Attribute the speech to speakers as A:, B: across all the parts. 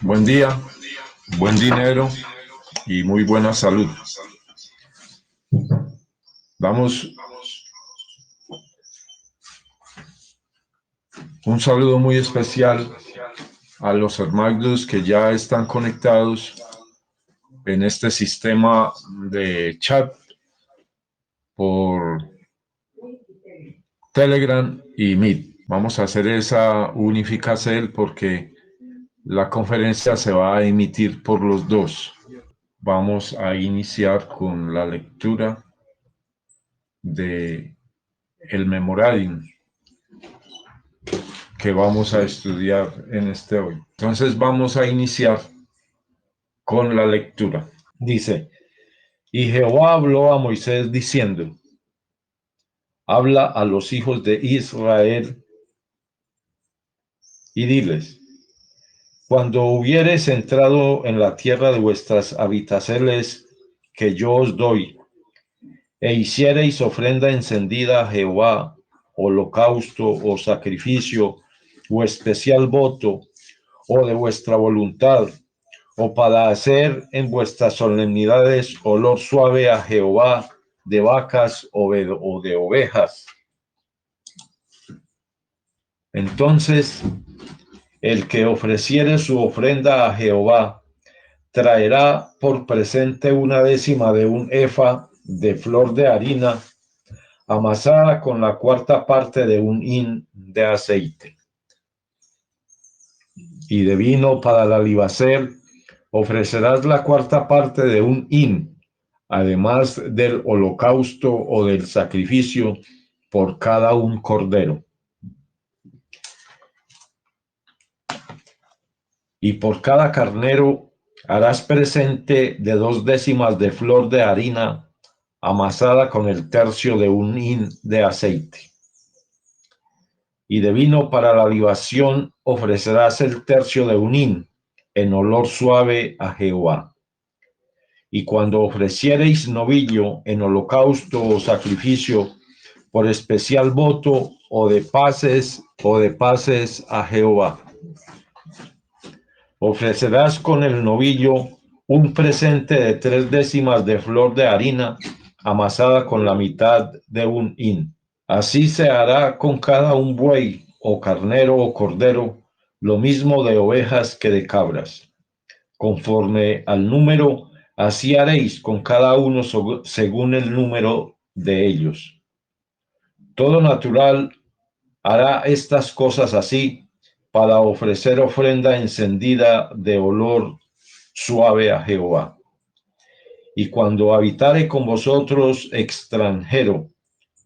A: Buen día, buen dinero y muy buena salud. Damos un saludo muy especial a los hermanos que ya están conectados en este sistema de chat por Telegram y Meet. Vamos a hacer esa unificación porque la conferencia se va a emitir por los dos. Vamos a iniciar con la lectura de el memorandum que vamos a estudiar en este hoy. Entonces vamos a iniciar con la lectura. Dice, y Jehová habló a Moisés diciendo, habla a los hijos de Israel y diles, cuando hubiereis entrado en la tierra de vuestras habitaciones que yo os doy, e hiciereis ofrenda encendida a Jehová, holocausto o sacrificio, o especial voto, o de vuestra voluntad, o para hacer en vuestras solemnidades olor suave a Jehová de vacas o de ovejas. Entonces, el que ofreciere su ofrenda a Jehová, traerá por presente una décima de un efa de flor de harina, amasada con la cuarta parte de un hin de aceite. Y de vino para la libacer, ofrecerás la cuarta parte de un hin, además del holocausto o del sacrificio por cada un cordero. Y por cada carnero harás presente de 2 décimas de flor de harina amasada con el tercio de un hin de aceite. Y de vino para la libación ofrecerás el tercio de un hin en olor suave a Jehová. Y cuando ofreciereis novillo en holocausto o sacrificio por especial voto o de paces a Jehová, ofrecerás con el novillo un presente de 3 décimas de flor de harina amasada con la mitad de un hin. Así se hará con cada un buey o carnero o cordero, lo mismo de ovejas que de cabras. Conforme al número, así haréis con cada uno según el número de ellos. Todo natural hará estas cosas así para ofrecer ofrenda encendida de olor suave a Jehová. Y cuando habitare con vosotros extranjero,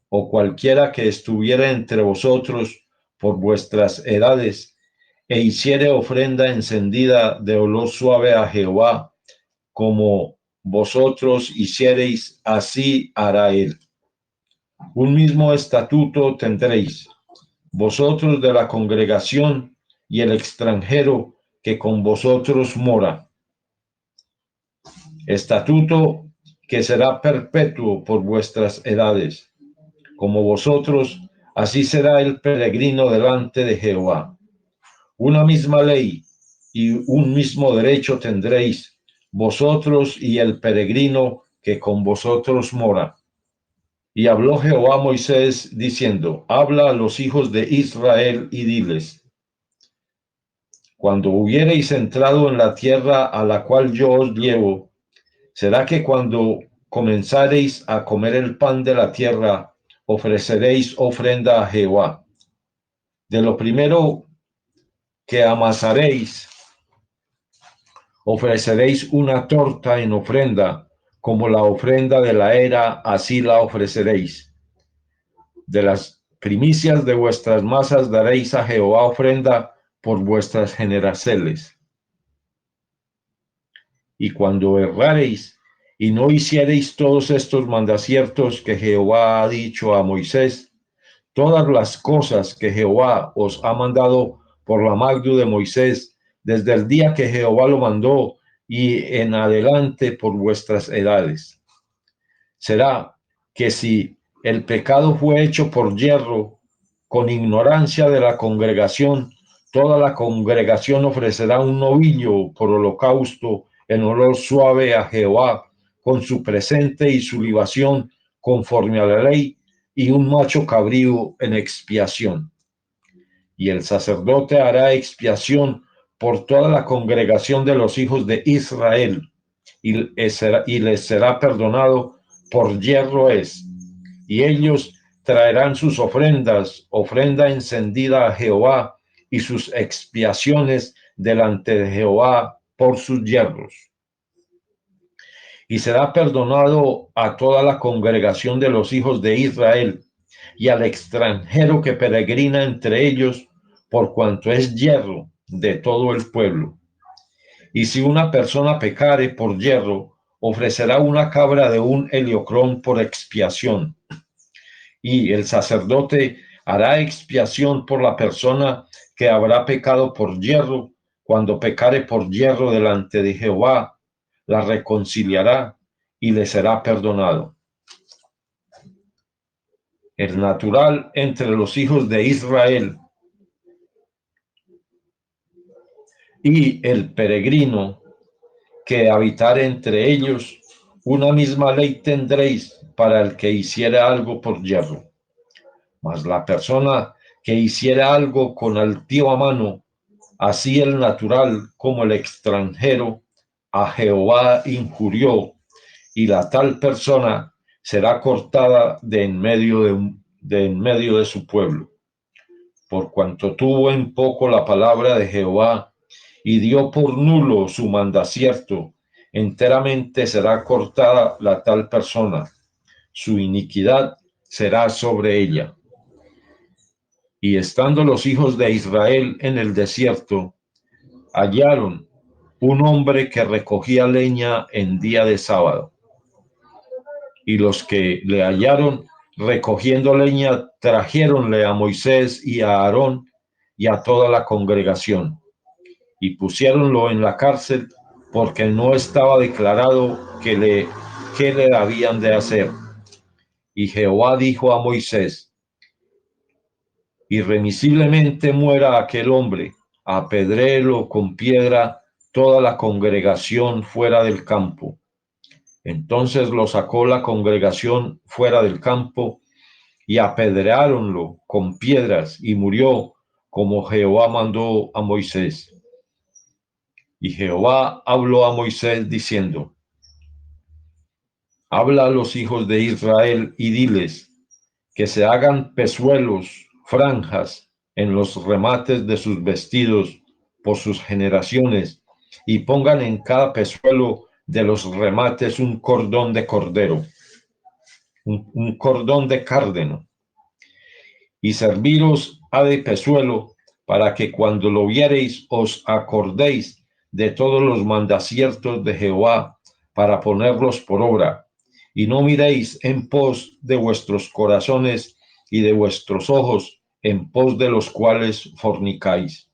A: o cualquiera que estuviera entre vosotros por vuestras edades, e hiciere ofrenda encendida de olor suave a Jehová, como vosotros hiciereis, así hará él. Un mismo estatuto tendréis, vosotros de la congregación y el extranjero que con vosotros mora. Estatuto que será perpetuo por vuestras edades. Como vosotros, así será el peregrino delante de Jehová. Una misma ley y un mismo derecho tendréis, vosotros y el peregrino que con vosotros mora. Y habló Jehová a Moisés diciendo, habla a los hijos de Israel y diles, cuando hubiereis entrado en la tierra a la cual yo os llevo, será que cuando comenzareis a comer el pan de la tierra, ofreceréis ofrenda a Jehová. De lo primero que amasaréis, ofreceréis una torta en ofrenda, como la ofrenda de la era, así la ofreceréis. De las primicias de vuestras masas daréis a Jehová ofrenda por vuestras generaciones. Y cuando errareis y no hiciereis todos estos mandamientos que Jehová ha dicho a Moisés, todas las cosas que Jehová os ha mandado por la mano de Moisés, desde el día que Jehová lo mandó y en adelante por vuestras edades. Será que si el pecado fue hecho por yerro, con ignorancia de la congregación, Toda la congregación ofrecerá un novillo por holocausto en olor suave a Jehová, con su presente y su libación conforme a la ley, y un macho cabrío en expiación. Y el sacerdote hará expiación por toda la congregación de los hijos de Israel, y les será perdonado por yerro es. Y ellos traerán sus ofrendas, ofrenda encendida a Jehová, y sus expiaciones delante de Jehová por sus yerros. Y será perdonado a toda la congregación de los hijos de Israel, y al extranjero que peregrina entre ellos, por cuanto es yerro de todo el pueblo. Y si una persona pecare por yerro, ofrecerá una cabra de un heliocrón por expiación. Y el sacerdote hará expiación por la persona que habrá pecado por yerro. Cuando pecare por yerro delante de Jehová, la reconciliará y le será perdonado. El natural entre los hijos de Israel y el peregrino que habitar entre ellos, una misma ley tendréis para el que hiciera algo por yerro. Mas la persona que hiciera algo con altiva mano, así el natural como el extranjero, a Jehová injurió, y la tal persona será cortada de en medio de su pueblo. Por cuanto tuvo en poco la palabra de Jehová, y dio por nulo su mandacierto, enteramente será cortada la tal persona. Su iniquidad será sobre ella. Y estando los hijos de Israel en el desierto, hallaron un hombre que recogía leña en día de sábado. Y los que le hallaron recogiendo leña, trajéronle a Moisés y a Aarón y a toda la congregación, y pusiéronlo en la cárcel, porque no estaba declarado qué le habían de hacer. Y Jehová dijo a Moisés: irremisiblemente muera aquel hombre, apedréelo con piedra toda la congregación fuera del campo. Entonces lo sacó la congregación fuera del campo, y apedreáronlo con piedras, y murió como Jehová mandó a Moisés. Y Jehová habló a Moisés diciendo: habla a los hijos de Israel y diles que se hagan pezuelos, franjas en los remates de sus vestidos por sus generaciones, y pongan en cada pezuelo de los remates un cordón de cordero, un cordón de cárdeno, y serviros ha de pezuelo, para que cuando lo viereis os acordéis de todos los mandaciertos de Jehová, para ponerlos por obra, y no miréis en pos de vuestros corazones y de vuestros ojos, en pos de los cuales fornicáis,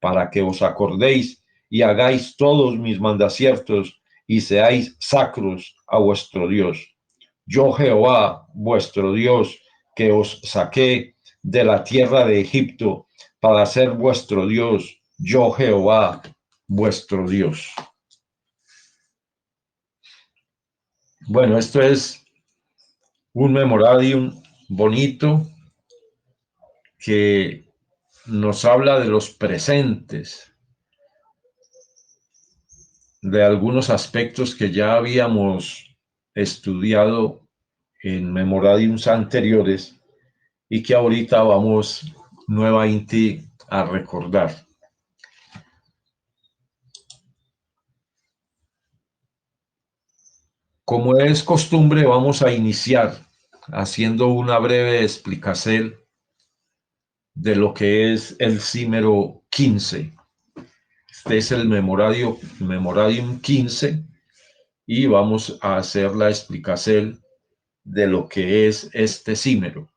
A: para que os acordéis y hagáis todos mis mandaciertos, y seáis sacros a vuestro Dios. Yo, Jehová, vuestro Dios, que os saqué de la tierra de Egipto para ser vuestro Dios, yo, Jehová, vuestro Dios. Bueno, esto es un memoradium bonito que nos habla de los presentes, de algunos aspectos que ya habíamos estudiado en memoradiums anteriores y que ahorita vamos nuevamente a recordar. Como es costumbre, vamos a iniciar haciendo una breve explicación de lo que es el Címero 15. Este es el Memoradium 15 y vamos a hacer la explicación de lo que es este Címero.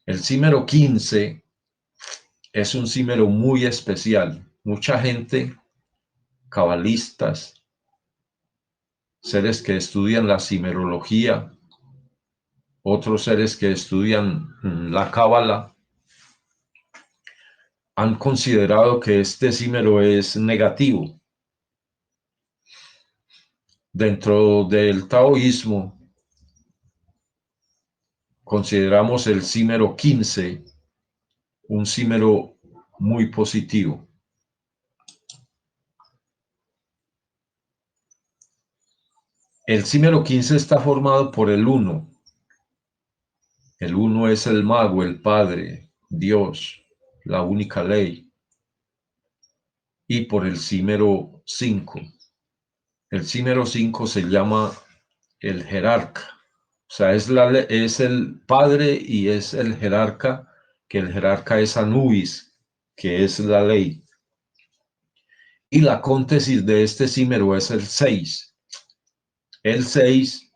A: El Címero 15 es un Címero muy especial. Mucha gente, cabalistas, seres que estudian la cimerología, otros seres que estudian la cábala, han considerado que este decímero es negativo. Dentro del taoísmo, consideramos el decímero 15 un decímero muy positivo. El decímero 15 está formado por el 1. El 1 es el mago, el padre, Dios, la única ley. Y por el decímero 5. El decímero 5 se llama el jerarca. O sea, es el padre y es el jerarca, que el jerarca es Anubis, que es la ley. Y la cóntesis de este decímero es el 6. El 6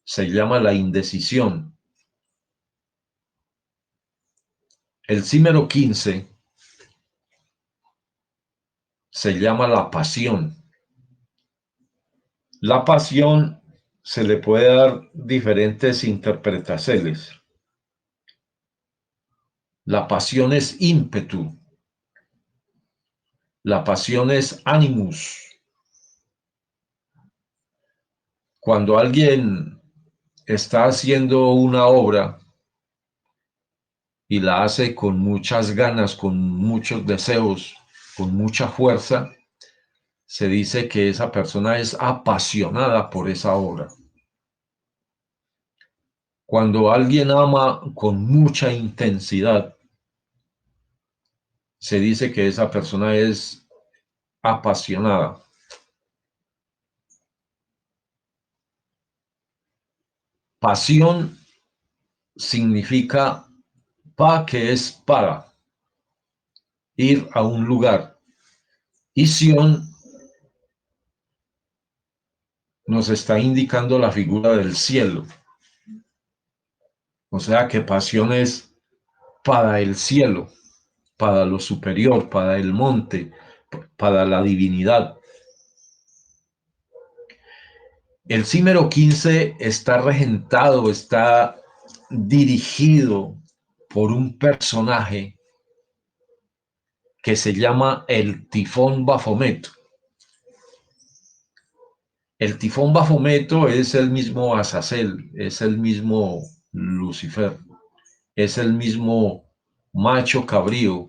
A: se llama la indecisión. El decímero 15 se llama la pasión. La pasión se le puede dar diferentes interpretaciones. La pasión es ímpetu. La pasión es animus. Cuando alguien está haciendo una obra y la hace con muchas ganas, con muchos deseos, con mucha fuerza, se dice que esa persona es apasionada por esa obra. Cuando alguien ama con mucha intensidad, se dice que esa persona es apasionada. Pasión significa que es para ir a un lugar. Y sion nos está indicando la figura del cielo. O sea que pasión es para el cielo, para lo superior, para el monte, para la divinidad. El decímero 15 está regentado, está dirigido por un personaje que se llama el Tifón Bafomet. El Tifón Bafometo es el mismo Azazel, es el mismo Lucifer, es el mismo macho cabrío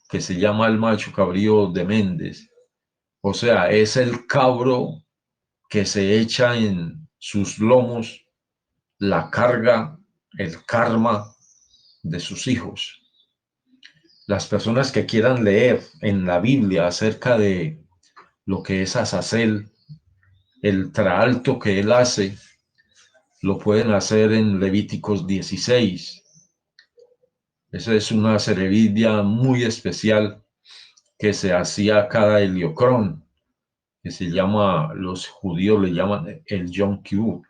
A: que se llama el macho cabrío de Méndez. O sea, es el cabro que se echa en sus lomos la carga, el karma de sus hijos. Las personas que quieran leer en la Biblia acerca de lo que es Azazel, el traalto que él hace, lo pueden hacer en Levíticos 16. Esa es una ceremonia muy especial que se hacía cada Heliocrón, que se llama, los judíos le llaman el Yom Kippur,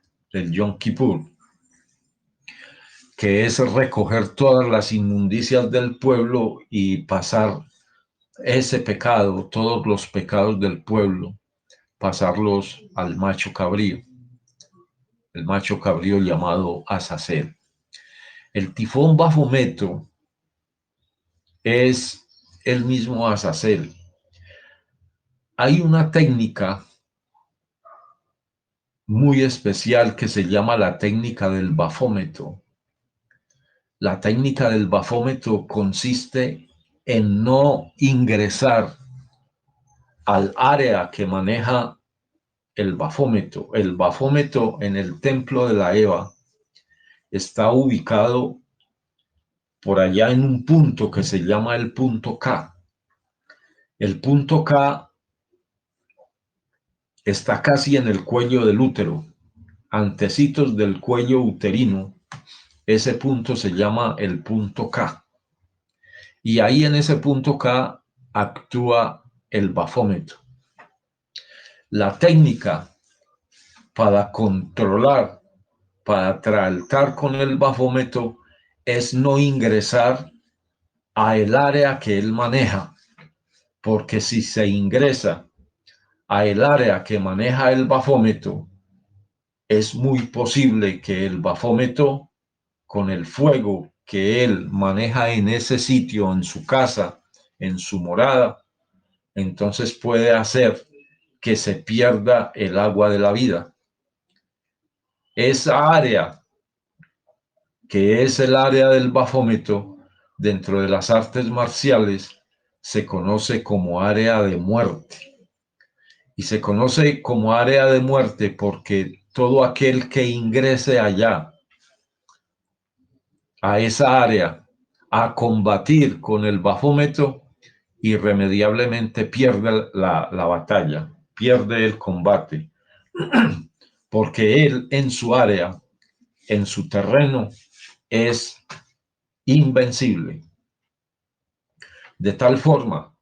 A: que es recoger todas las inmundicias del pueblo y pasar ese pecado, todos los pecados del pueblo, pasarlos al macho cabrío, el macho cabrío llamado Azazel. El tifón Bafometo es el mismo Azazel. Hay una técnica muy especial que se llama la técnica del bafómetro. La técnica del bafómetro consiste en no ingresar al área que maneja el bafómetro. El bafómetro en el templo de la Eva está ubicado por allá en un punto que se llama el punto K. El punto K está casi en el cuello del útero, antecitos del cuello uterino. Ese punto se llama el punto K. Y ahí en ese punto K actúa el bafómetro. La técnica para controlar, para tratar con el bafómetro es no ingresar a el área que él maneja, porque si se ingresa a el área que maneja el bafómetro, es muy posible que el bafómetro con el fuego que él maneja en ese sitio, en su casa, en su morada, entonces puede hacer que se pierda el agua de la vida. Esa área, que es el área del bafómetro, dentro de las artes marciales, se conoce como área de muerte. Y se conoce como área de muerte porque todo aquel que ingrese allá, a esa área, a combatir con el bafómetro, irremediablemente pierde la batalla, pierde el combate, porque él en su área, en su terreno, es invencible. De tal forma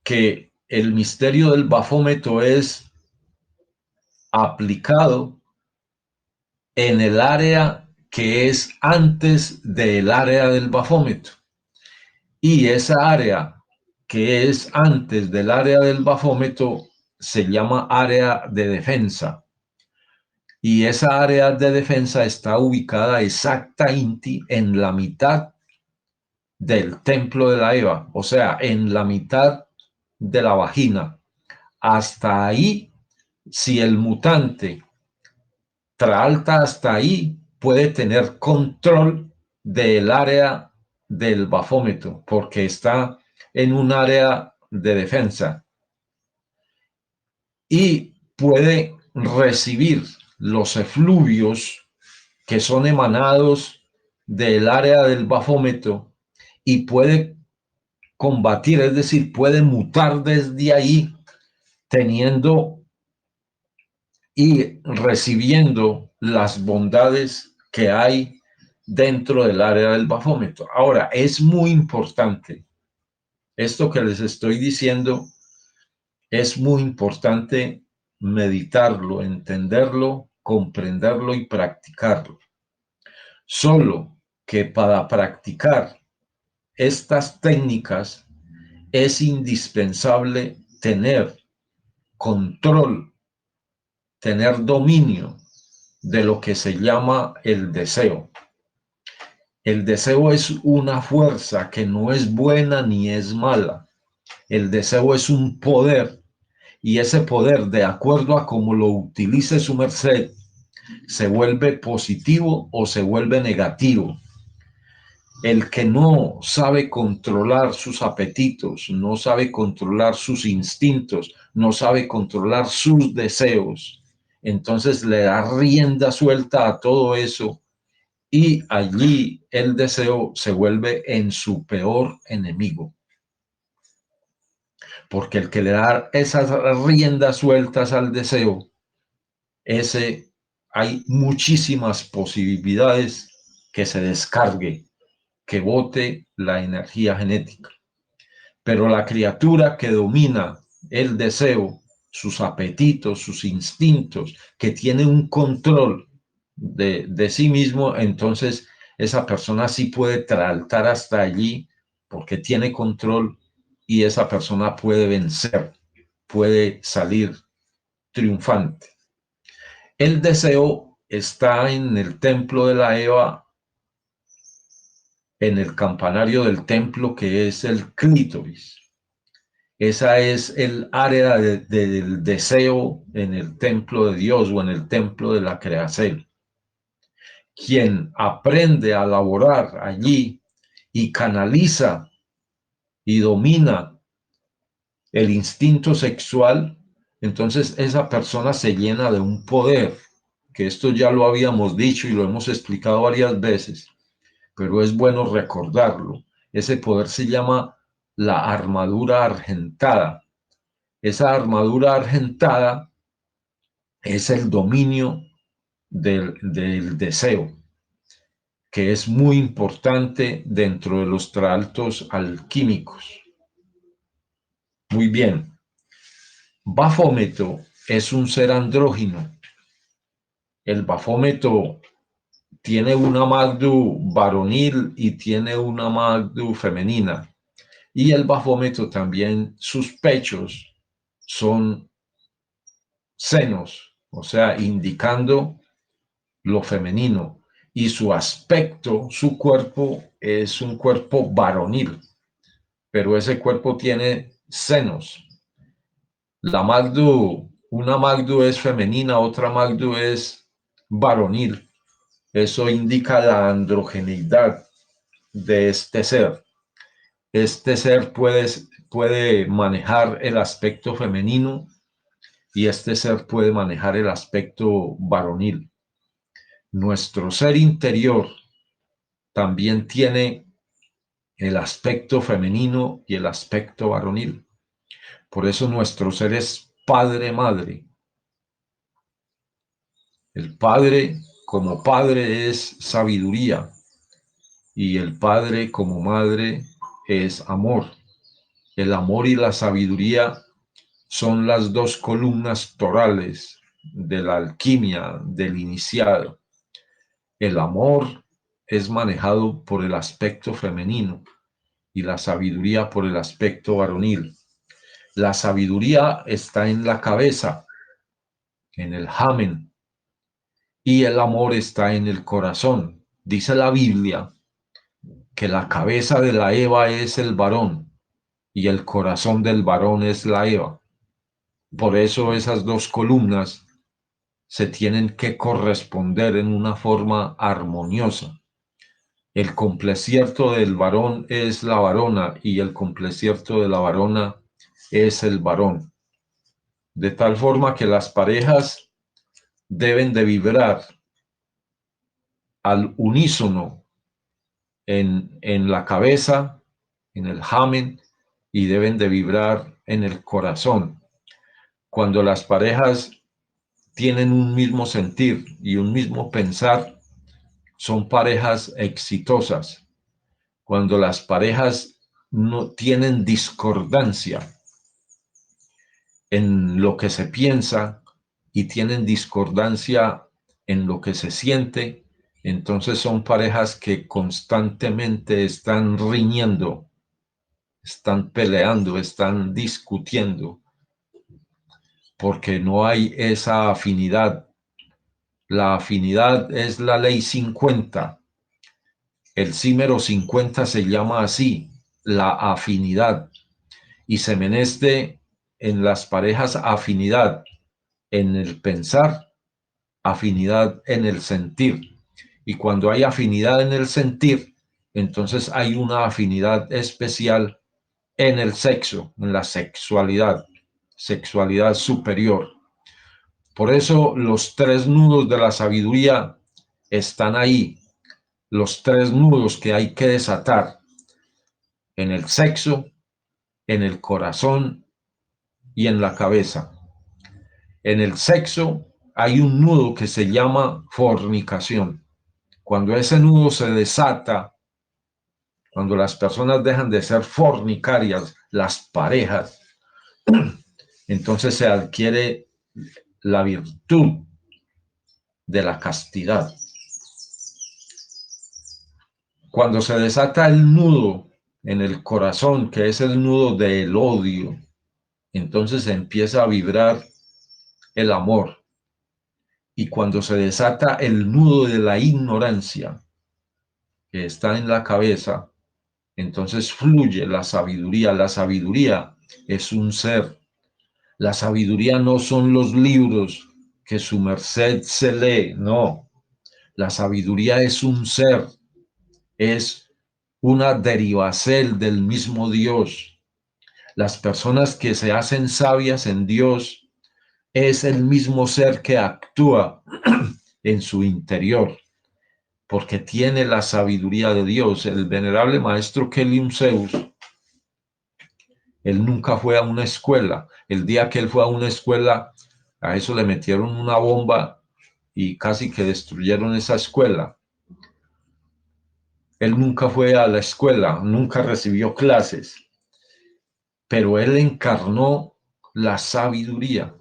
A: que el misterio del bafómetro es aplicado en el área que es antes del área del bafómetro. Y esa área que es antes del área del bafómetro se llama área de defensa. Y esa área de defensa está ubicada exactamente en la mitad del templo de la Eva, o sea, en la mitad de la vagina. Hasta ahí, si el mutante Traalta hasta ahí puede tener control del área del bafómetro, porque está en un área de defensa y puede recibir los efluvios que son emanados del área del bafómetro y puede combatir, es decir, puede mutar desde ahí teniendo y recibiendo las bondades que hay dentro del área del bafómetro. Ahora, es muy importante, esto que les estoy diciendo, es muy importante meditarlo, entenderlo, comprenderlo y practicarlo. Solo que para practicar estas técnicas es indispensable tener control, tener dominio de lo que se llama el deseo. El deseo es una fuerza que no es buena ni es mala. El deseo es un poder y ese poder, de acuerdo a cómo lo utilice su merced, se vuelve positivo o se vuelve negativo. El que no sabe controlar sus apetitos, no sabe controlar sus instintos, no sabe controlar sus deseos, entonces le da rienda suelta a todo eso y allí el deseo se vuelve en su peor enemigo. Porque el que le da esas riendas sueltas al deseo, ese hay muchísimas posibilidades que se descargue, que bote la energía genética. Pero la criatura que domina el deseo, sus apetitos, sus instintos, que tiene un control de sí mismo, entonces esa persona sí puede traltar hasta allí porque tiene control y esa persona puede vencer, puede salir triunfante. El deseo está en el templo de la Eva, en el campanario del templo que es el clítoris. Esa es el área del deseo en el templo de Dios o en el templo de la creación. Quien aprende a laborar allí y canaliza y domina el instinto sexual, entonces esa persona se llena de un poder, que esto ya lo habíamos dicho y lo hemos explicado varias veces, pero es bueno recordarlo. Ese poder se llama la armadura argentada. Esa armadura argentada es el dominio del deseo, que es muy importante dentro de los traaltos alquímicos. Muy bien. Bafómetro es un ser andrógino. El bafómetro tiene una magdu varonil y tiene una magdu femenina. Y el bafómetro también, sus pechos son senos, o sea, indicando lo femenino. y su aspecto, su cuerpo es un cuerpo varonil, pero ese cuerpo tiene senos. Una Magdu es femenina, otra Magdu es varonil. Eso indica la androgeneidad de este ser. Este ser puede manejar el aspecto femenino y este ser puede manejar el aspecto varonil. Nuestro ser interior también tiene el aspecto femenino y el aspecto varonil. Por eso nuestro ser es padre-madre. El padre como padre es sabiduría y el padre como madre es amor. El amor y la sabiduría son las dos columnas torales de la alquimia del iniciado. El amor es manejado por el aspecto femenino y la sabiduría por el aspecto varonil. La sabiduría está en la cabeza, en el hamen, y el amor está en el corazón. Dice la Biblia que la cabeza de la Eva es el varón y el corazón del varón es la Eva. Por eso esas dos columnas se tienen que corresponder en una forma armoniosa. El complecierto del varón es la varona y el complecierto de la varona es el varón. De tal forma que las parejas deben de vibrar al unísono en la cabeza, en el hamen, y deben de vibrar en el corazón. Cuando las parejas tienen un mismo sentir y un mismo pensar, son parejas exitosas. Cuando las parejas no tienen discordancia en lo que se piensa y tienen discordancia en lo que se siente, entonces son parejas que constantemente están riñendo, están peleando, están discutiendo, porque no hay esa afinidad. La afinidad es la ley 50. El símero 50 se llama así, la afinidad, y se meneste en las parejas afinidad en el pensar, afinidad en el sentir. Y cuando hay afinidad en el sentir, entonces hay una afinidad especial en el sexo, en la sexualidad, sexualidad superior. Por eso los tres nudos de la sabiduría están ahí, los tres nudos que hay que desatar en el sexo, en el corazón y en la cabeza. En el sexo hay un nudo que se llama fornicación. Cuando ese nudo se desata, cuando las personas dejan de ser fornicarias, las parejas, entonces se adquiere la virtud de la castidad. Cuando se desata el nudo en el corazón, que es el nudo del odio, entonces empieza a vibrar el amor. Y cuando se desata el nudo de la ignorancia, que está en la cabeza, entonces fluye la sabiduría. La sabiduría es un ser. La sabiduría no son los libros que su merced se lee, no. La sabiduría es un ser, es una derivación del mismo Dios. Las personas que se hacen sabias en Dios es el mismo ser que actúa en su interior, porque tiene la sabiduría de Dios. El venerable maestro Kelium Zeus, él nunca fue a una escuela. El día que él fue a una escuela, a eso le metieron una bomba y casi que destruyeron esa escuela. Él nunca fue a la escuela, nunca recibió clases, pero él encarnó la sabiduría.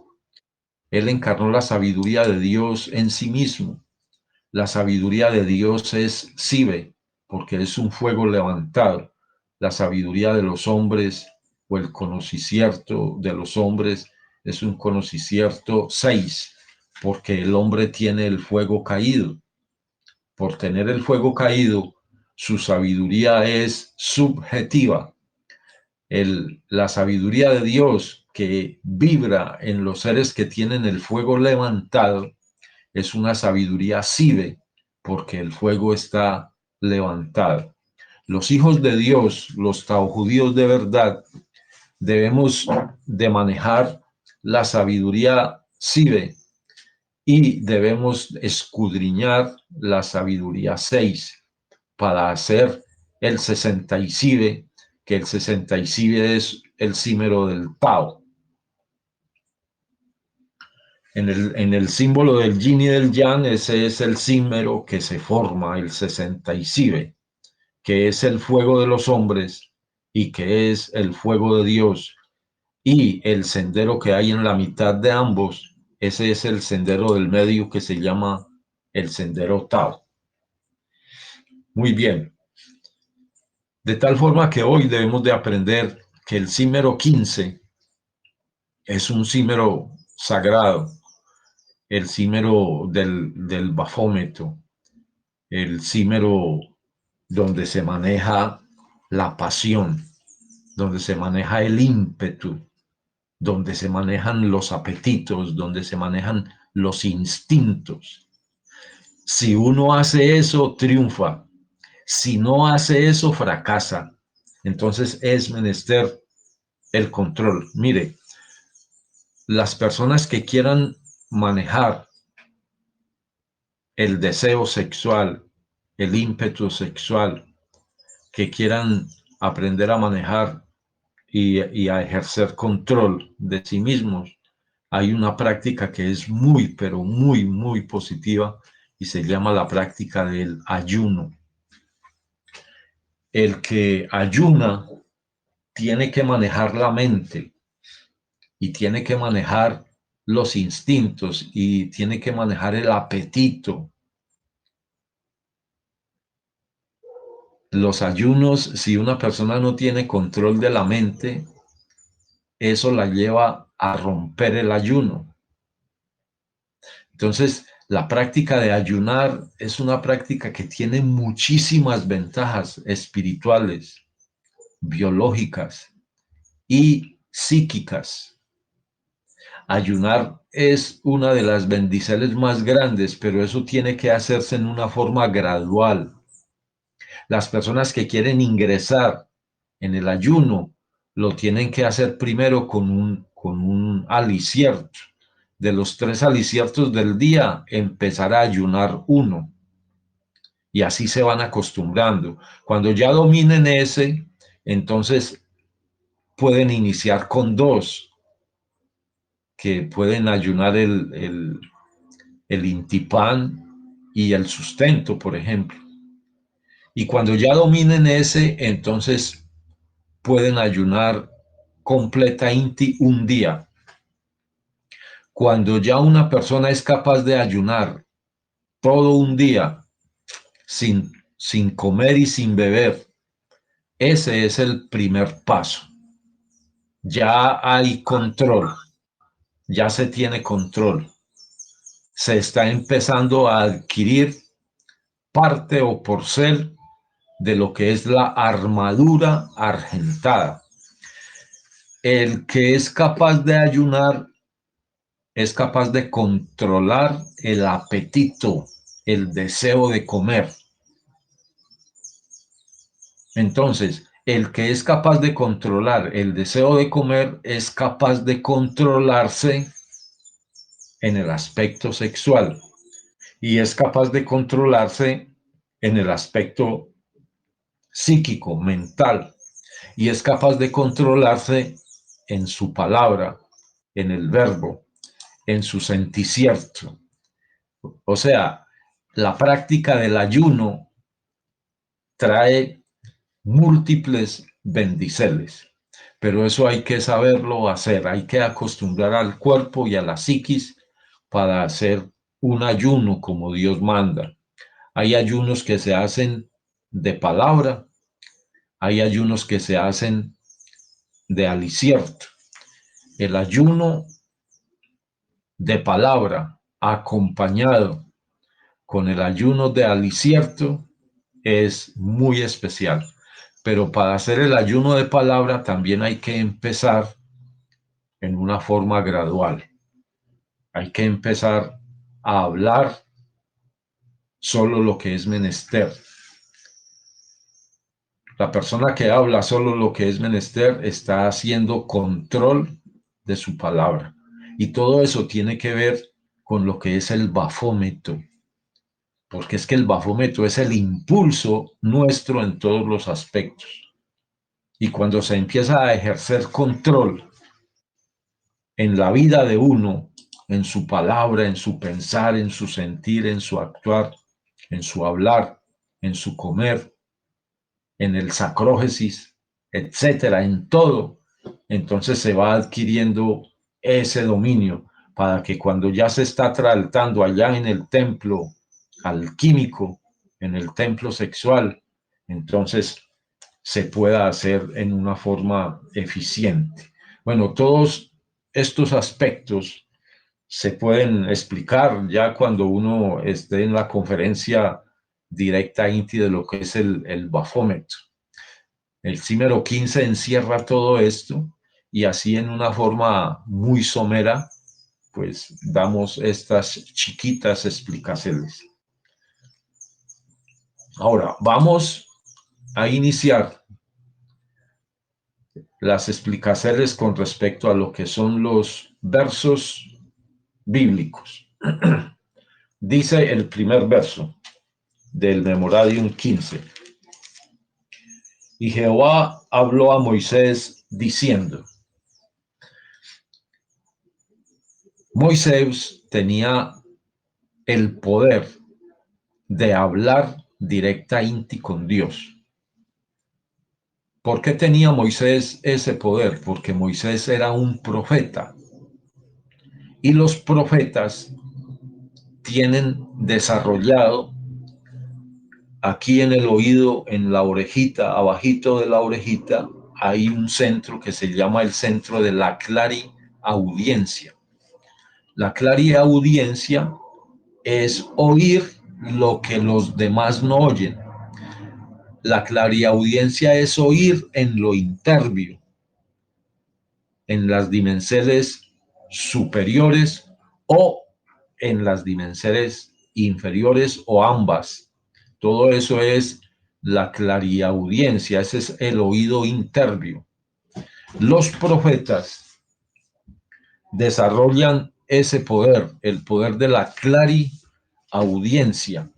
A: Él encarnó la sabiduría de Dios en sí mismo. La sabiduría de Dios es Sibe, porque es un fuego levantado. La sabiduría de los hombres o el conocimiento de los hombres es un conocimiento 6, porque el hombre tiene el fuego caído. por tener el fuego caído, su sabiduría es subjetiva. La sabiduría de Dios que vibra en los seres que tienen el fuego levantado es una sabiduría sibe, porque el fuego está levantado. Los hijos de Dios, los taojudíos de verdad, debemos de manejar la sabiduría sibe y debemos escudriñar la sabiduría 6 para hacer el 60 y sibe, que el 60 y sibe es el símbolo del Tao. En el símbolo del yin y del yang, ese es el símbolo que se forma, el 60 y sibe, que es el fuego de los hombres y que es el fuego de Dios. Y el sendero que hay en la mitad de ambos, ese es el sendero del medio que se llama el sendero Tao. Muy bien. De tal forma que hoy debemos de aprender que el símbolo 15 es un símbolo sagrado, el símbolo del bafómetro, el símbolo donde se maneja la pasión, donde se maneja el ímpetu, donde se manejan los apetitos, donde se manejan los instintos. Si uno hace eso, triunfa. Si no hace eso, fracasa. Entonces es menester el control. Mire, las personas que quieran manejar el deseo sexual, el ímpetu sexual, que quieran aprender a manejar y a ejercer control de sí mismos, hay una práctica que es muy, pero muy, muy positiva y se llama la práctica del ayuno. El que ayuna tiene que manejar la mente y tiene que manejar los instintos y tiene que manejar el apetito. Los ayunos, si una persona no tiene control de la mente, eso la lleva a romper el ayuno. Entonces, la práctica de ayunar es una práctica que tiene muchísimas ventajas espirituales, biológicas y psíquicas. Ayunar es una de las bendiciones más grandes, pero eso tiene que hacerse en una forma gradual. Las personas que quieren ingresar en el ayuno lo tienen que hacer primero con un alicierto. De los 3 aliciertos del día, empezar a ayunar uno. Y así se van acostumbrando. Cuando ya dominen ese, entonces pueden iniciar con 2, que pueden ayunar el intipán y el sustento, por ejemplo. Y cuando ya dominen ese, entonces pueden ayunar completa inti un día. Cuando ya una persona es capaz de ayunar todo un día sin comer y sin beber, ese es el primer paso. Ya hay control, ya se tiene control. Se está empezando a adquirir parte o porcel de lo que es la armadura argentada. El que es capaz de ayunar es capaz de controlar el apetito, el deseo de comer. Entonces, el que es capaz de controlar el deseo de comer es capaz de controlarse en el aspecto sexual y es capaz de controlarse en el aspecto psíquico, mental, y es capaz de controlarse en su palabra, en el verbo, en su senticierto. O sea, la práctica del ayuno trae múltiples bendiceles, pero eso hay que saberlo hacer, hay que acostumbrar al cuerpo y a la psiquis para hacer un ayuno como Dios manda. Hay ayunos que se hacen de palabra, hay ayunos que se hacen de alicierto. El ayuno de palabra acompañado con el ayuno de Alicierto es muy especial. Pero para hacer el ayuno de palabra también hay que empezar en una forma gradual. Hay que empezar a hablar solo lo que es menester. La persona que habla solo lo que es menester está haciendo control de su palabra. Y todo eso tiene que ver con lo que es el bafómetro, porque es que el bafómetro es el impulso nuestro en todos los aspectos. Y cuando se empieza a ejercer control en la vida de uno, en su palabra, en su pensar, en su sentir, en su actuar, en su hablar, en su comer, en el sacrógesis, etcétera, en todo, entonces se va adquiriendo ese dominio para que cuando ya se está tratando allá en el templo alquímico, en el templo sexual, entonces se pueda hacer en una forma eficiente. Bueno, todos estos aspectos se pueden explicar ya cuando uno esté en la conferencia directa INTI de lo que es el bafómetro. El Símero 15 encierra todo esto y así en una forma muy somera, pues damos estas chiquitas explicaciones. Ahora, vamos a iniciar las explicaciones con respecto a lo que son los versos bíblicos. Dice el primer verso del Memoradium 15. Y Jehová habló a Moisés diciendo, Moisés tenía el poder de hablar directamente con Dios. ¿Por qué tenía Moisés ese poder? Porque Moisés era un profeta y los profetas tienen desarrollado aquí en el oído, en la orejita, abajito de la orejita, hay un centro que se llama el centro de la clariaudiencia. La clariaudiencia es oír lo que los demás no oyen. La clariaudiencia es oír en lo interno, en las dimensiones superiores o en las dimensiones inferiores o ambas. Todo eso es la clariaudiencia, ese es el oído interno. Los profetas desarrollan ese poder, el poder de la clariaudiencia.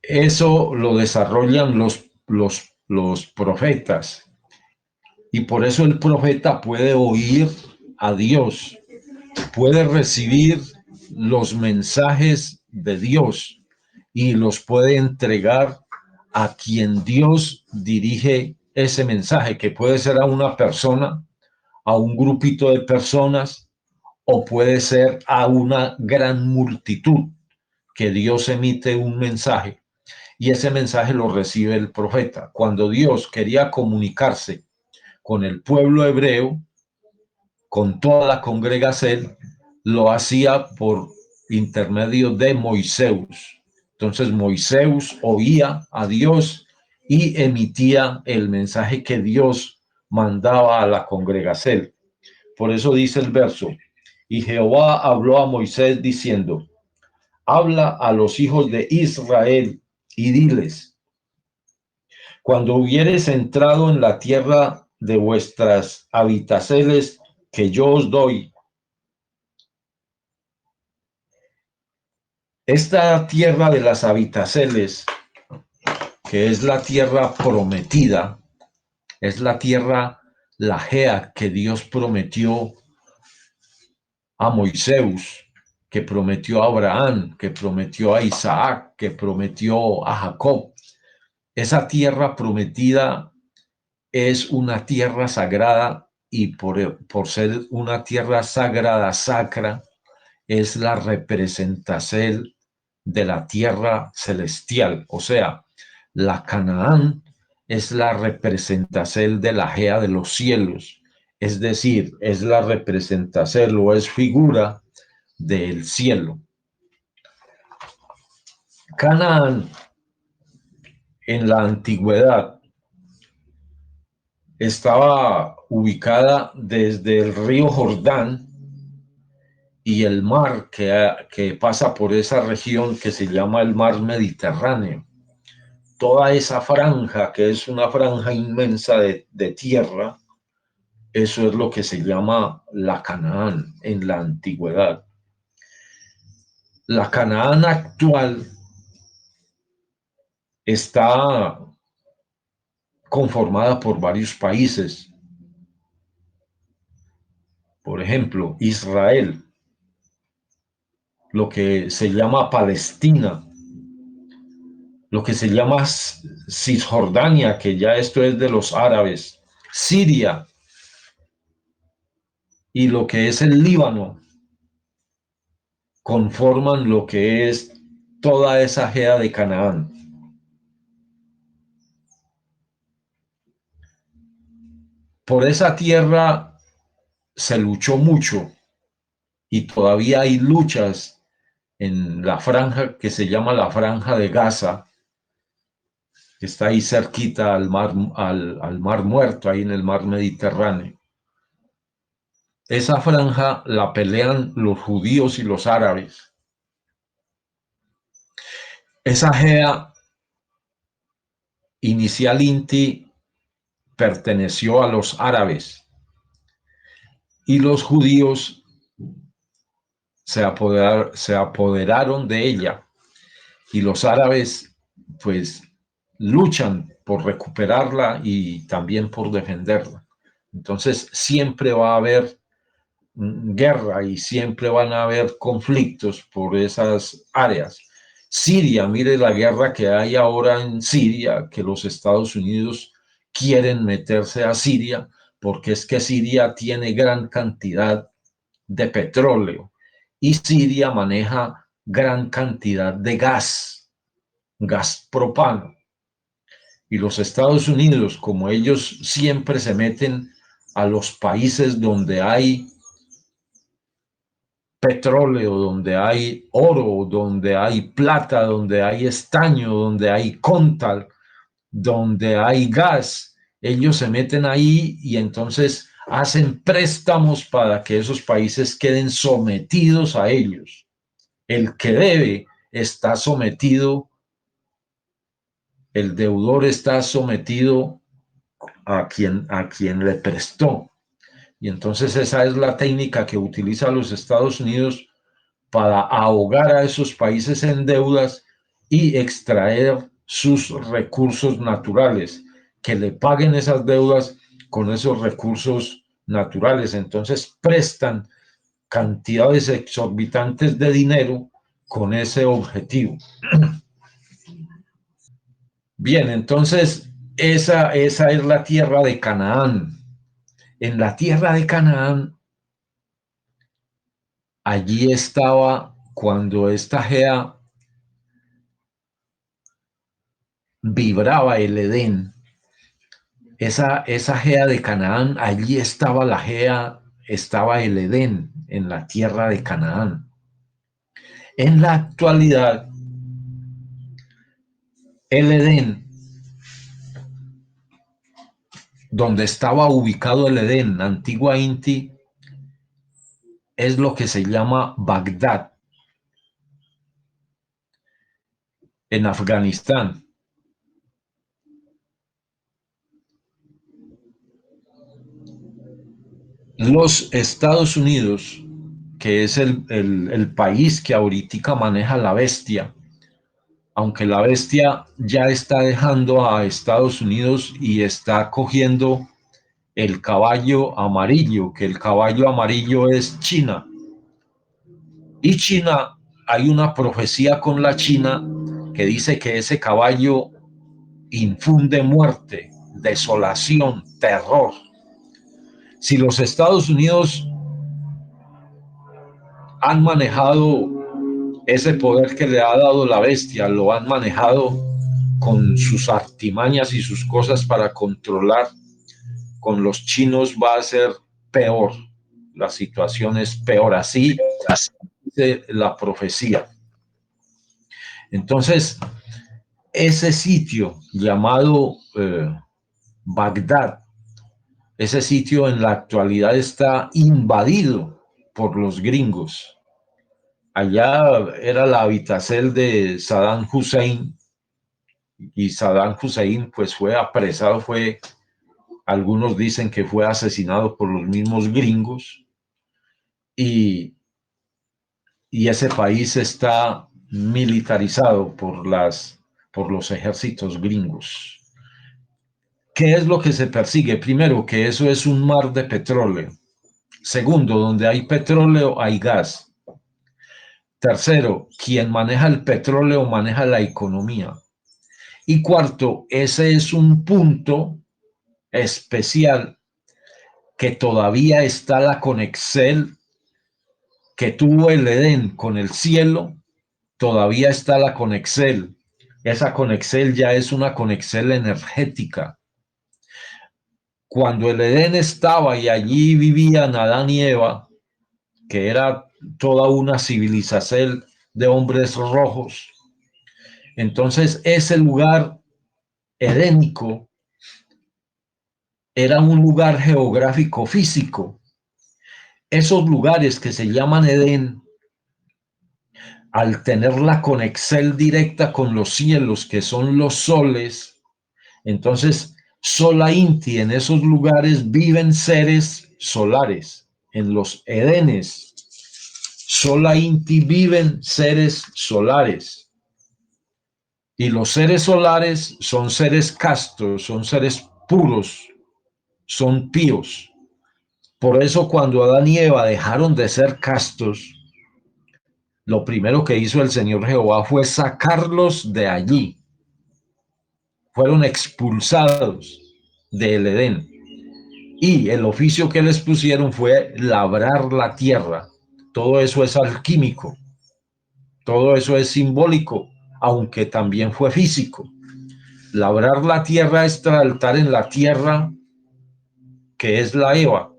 A: Eso lo desarrollan los profetas. Y por eso el profeta puede oír a Dios, puede recibir los mensajes de Dios y los puede entregar a quien Dios dirige ese mensaje, que puede ser a una persona, a un grupito de personas, o puede ser a una gran multitud, que Dios emite un mensaje y ese mensaje lo recibe el profeta. Cuando Dios quería comunicarse con el pueblo hebreo, con toda la congregación, lo hacía por intermedio de Moisés. Entonces Moisés oía a Dios y emitía el mensaje que Dios mandaba a la congregación. Por eso dice el verso, y Jehová habló a Moisés diciendo, habla a los hijos de Israel y diles, cuando hubieres entrado en la tierra de vuestras habitaciones que yo os doy, esta tierra de las habitaciones, que es la tierra prometida, es la tierra lajea que Dios prometió a Moisés, que prometió a Abraham, que prometió a Isaac, que prometió a Jacob. Esa tierra prometida es una tierra sagrada y por ser una tierra sagrada, sacra, es la representación de la tierra celestial. O sea, la Canaán es la representación de la Gea de los cielos. Es decir, es la representación o es figura del cielo. Canaán en la antigüedad estaba ubicada desde el río Jordán y el mar que pasa por esa región que se llama el mar Mediterráneo. Toda esa franja, que es una franja inmensa de tierra, eso es lo que se llama la Canaán en la antigüedad. La Canaán actual está conformada por varios países. Por ejemplo, Israel, lo que se llama Palestina, lo que se llama Cisjordania, que ya esto es de los árabes, Siria y lo que es el Líbano, conforman lo que es toda esa gea de Canaán. Por esa tierra se luchó mucho y todavía hay luchas en la franja que se llama la Franja de Gaza, que está ahí cerquita al mar Muerto, ahí en el mar Mediterráneo. Esa franja la pelean los judíos y los árabes. Esa gea inicialmente perteneció a los árabes y los judíos se apoderaron de ella y los árabes pues luchan por recuperarla y también por defenderla. Entonces siempre va a haber guerra y siempre van a haber conflictos por esas áreas. Siria, mire la guerra que hay ahora en Siria, que los Estados Unidos quieren meterse a Siria porque es que Siria tiene gran cantidad de petróleo y Siria maneja gran cantidad de gas propano. Y los Estados Unidos, como ellos siempre se meten a los países donde hay petróleo, donde hay oro, donde hay plata, donde hay estaño, donde hay coltan, donde hay gas, ellos se meten ahí y entonces hacen préstamos para que esos países queden sometidos a ellos. El que debe está sometido, el deudor está sometido a quien le prestó. Y entonces esa es la técnica que utiliza los Estados Unidos para ahogar a esos países en deudas y extraer sus recursos naturales, que le paguen esas deudas con esos recursos naturales. Entonces prestan cantidades exorbitantes de dinero con ese objetivo. Bien, entonces esa es la tierra de Canaán. En la tierra de Canaán, allí estaba cuando esta gea vibraba el Edén. Esa gea de Canaán, allí estaba la gea, estaba el Edén en la tierra de Canaán. En la actualidad, el Edén, donde estaba ubicado el Edén, antigua Inti, es lo que se llama Bagdad, en Afganistán. Los Estados Unidos, que es el país que ahorita maneja la bestia, aunque la bestia ya está dejando a Estados Unidos y está cogiendo el caballo amarillo, que el caballo amarillo es China. Y China, hay una profecía con la China que dice que ese caballo infunde muerte, desolación, terror. Si los Estados Unidos han manejado ese poder que le ha dado la bestia, lo han manejado con sus artimañas y sus cosas para controlar, con los chinos va a ser peor. La situación es peor, así dice la profecía. Entonces, ese sitio llamado Bagdad, ese sitio en la actualidad está invadido por los gringos. Allá era la habitación de Saddam Hussein, y Saddam Hussein pues fue apresado, algunos dicen que fue asesinado por los mismos gringos, y, y ese país está militarizado por los ejércitos gringos. ¿Qué es lo que se persigue? Primero, que eso es un mar de petróleo. Segundo, donde hay petróleo hay gas. Tercero, quien maneja el petróleo maneja la economía. Y cuarto, ese es un punto especial que todavía está la conexión que tuvo el Edén con el cielo, todavía está la conexión. Esa conexión ya es una conexión energética. Cuando el Edén estaba y allí vivían Adán y Eva, que era toda una civilización de hombres rojos, entonces ese lugar edénico era un lugar geográfico físico. Esos lugares que se llaman Edén, al tener la conexión directa con los cielos, que son los soles, entonces sola inti, en esos lugares viven seres solares. En los Edenes, sola inti viven seres solares. Y los seres solares son seres castos, son seres puros, son píos. Por eso cuando Adán y Eva dejaron de ser castos, lo primero que hizo el Señor Jehová fue sacarlos de allí. Fueron expulsados del Edén. Y el oficio que les pusieron fue labrar la tierra. Todo eso es alquímico. Todo eso es simbólico, aunque también fue físico. Labrar la tierra es tratar en la tierra que es la Eva.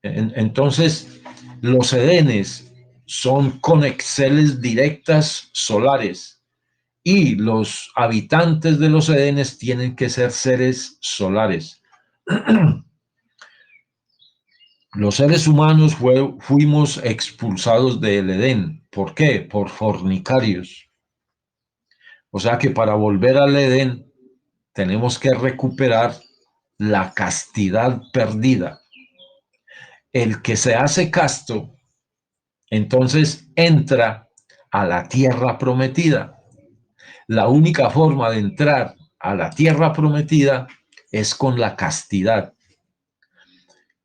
A: Entonces, los Edenes son conexiones directas solares, y los habitantes de los Edenes tienen que ser seres solares. Los seres humanos fuimos expulsados del Edén. ¿Por qué? Por fornicarios. O sea que para volver al Edén tenemos que recuperar la castidad perdida. El que se hace casto, entonces entra a la tierra prometida. La única forma de entrar a la tierra prometida es con la castidad.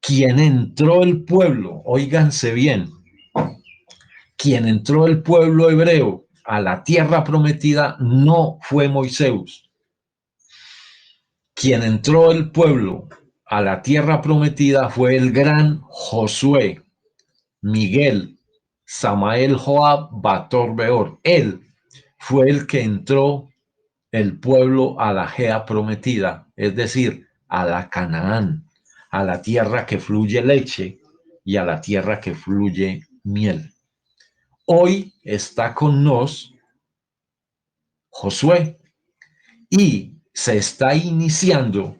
A: Quien entró el pueblo, óiganse bien, quien entró el pueblo hebreo a la tierra prometida no fue Moisés. Quien entró el pueblo a la tierra prometida fue el gran Josué, Miguel, Samael Joab, Bator Beor. Él fue el que entró el pueblo a la Gea prometida, es decir, a la Canaán, a la tierra que fluye leche y a la tierra que fluye miel. Hoy está con nos Josué y se está iniciando,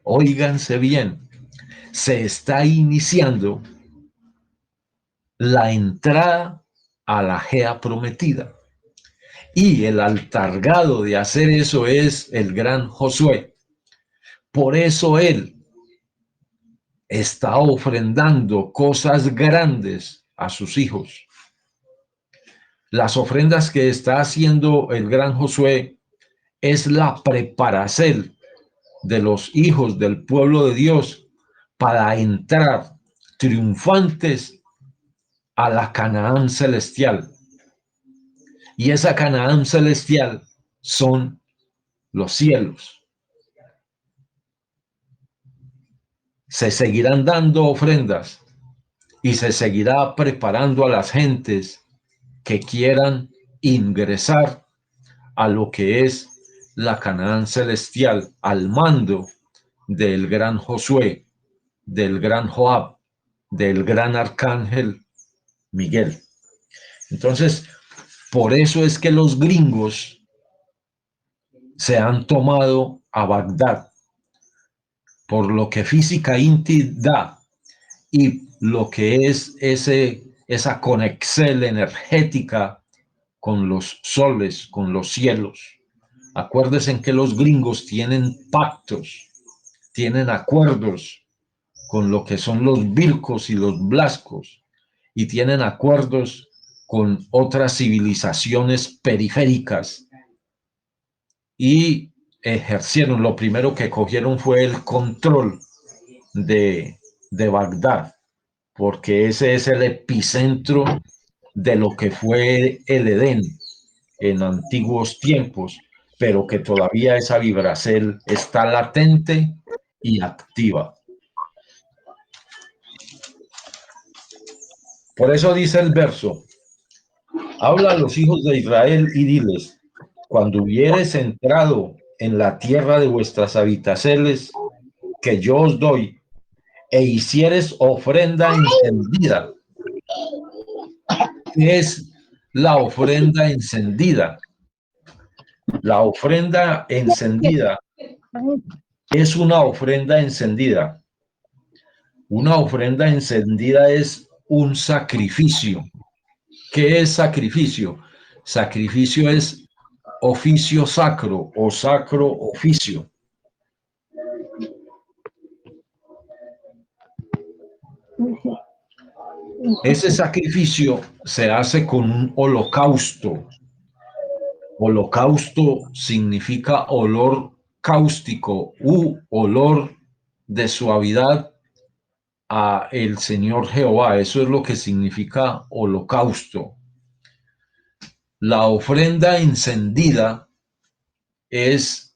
A: óiganse bien, se está iniciando la entrada a la Gea prometida. Y el encargado de hacer eso es el gran Josué. Por eso él está ofrendando cosas grandes a sus hijos. Las ofrendas que está haciendo el gran Josué es la preparación de los hijos del pueblo de Dios para entrar triunfantes a la Canaán celestial. Y esa Canaán celestial son los cielos. Se seguirán dando ofrendas y se seguirá preparando a las gentes que quieran ingresar a lo que es la Canaán celestial, al mando del gran Josué, del gran Joab, del gran arcángel Miguel. Entonces, Por eso es que los gringos se han tomado a Bagdad, por lo que Física Inti da y lo que es esa conexión energética con los soles, con los cielos. Acuérdense que los gringos tienen pactos, tienen acuerdos con lo que son los vircos y los blascos, y tienen acuerdos con otras civilizaciones periféricas, y ejercieron, lo primero que cogieron fue el control de Bagdad, porque ese es el epicentro de lo que fue el Edén en antiguos tiempos, pero que todavía esa vibracel está latente y activa. Por eso dice el verso: habla a los hijos de Israel y diles, cuando hubieres entrado en la tierra de vuestras habitaciones que yo os doy, e hicieres ofrenda encendida. ¿Qué es la ofrenda encendida? La ofrenda encendida es una ofrenda encendida. Una ofrenda encendida es un sacrificio. ¿Qué es sacrificio? Sacrificio es oficio sacro o sacro oficio. Ese sacrificio se hace con un holocausto. Holocausto significa olor cáustico u olor de suavidad a el Señor Jehová. Eso es lo que significa holocausto. La ofrenda encendida es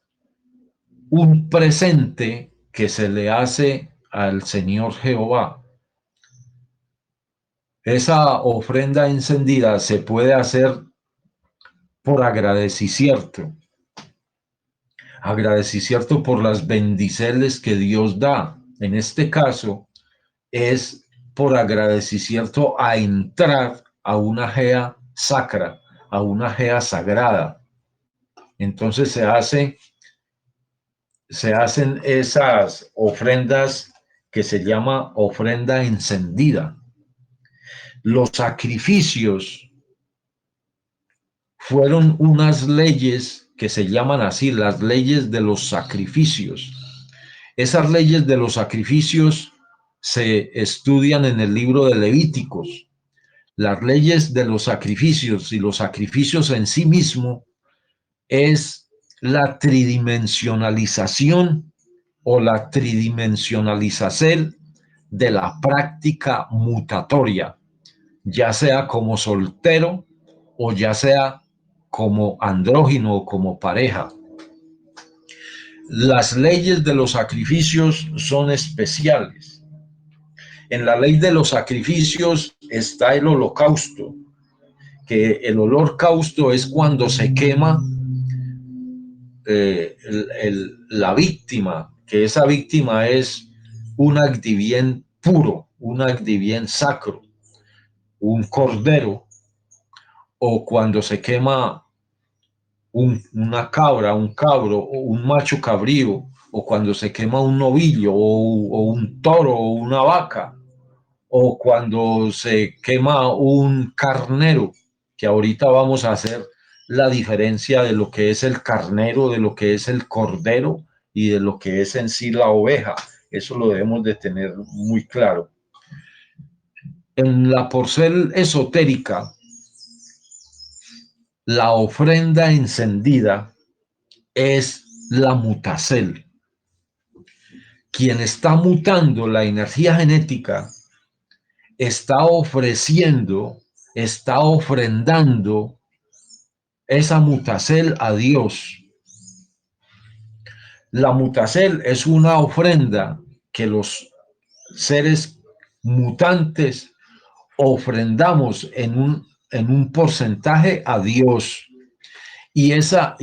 A: un presente que se le hace al Señor Jehová. Esa ofrenda encendida se puede hacer por agradecimiento. Agradecimiento por las bendiciones que Dios da. En este caso, es por agradecimiento a entrar a una gea sacra, a una gea sagrada. Entonces se hacen esas ofrendas que se llama ofrenda encendida. Los sacrificios fueron unas leyes que se llaman así, las leyes de los sacrificios. Esas leyes de los sacrificios se estudian en el libro de Levíticos. Las leyes de los sacrificios y los sacrificios en sí mismo es la tridimensionalización o la tridimensionalización de la práctica mutatoria, ya sea como soltero o ya sea como andrógino o como pareja. Las leyes de los sacrificios son especiales. En la ley de los sacrificios está el holocausto, que el holocausto es cuando se quema la víctima, que esa víctima es un activien puro, un activien sacro, un cordero, o cuando se quema una cabra, un cabro, o un macho cabrío, o cuando se quema un novillo, o un toro, o una vaca, o cuando se quema un carnero, que ahorita vamos a hacer la diferencia de lo que es el carnero, de lo que es el cordero y de lo que es en sí la oveja. Eso lo debemos de tener muy claro. En la porcel esotérica, la ofrenda encendida es la mutacel. Quien está mutando la energía genética está ofreciendo, está ofrendando esa mutacel a Dios. La mutacel es una ofrenda que los seres mutantes ofrendamos en un porcentaje a Dios. Y esa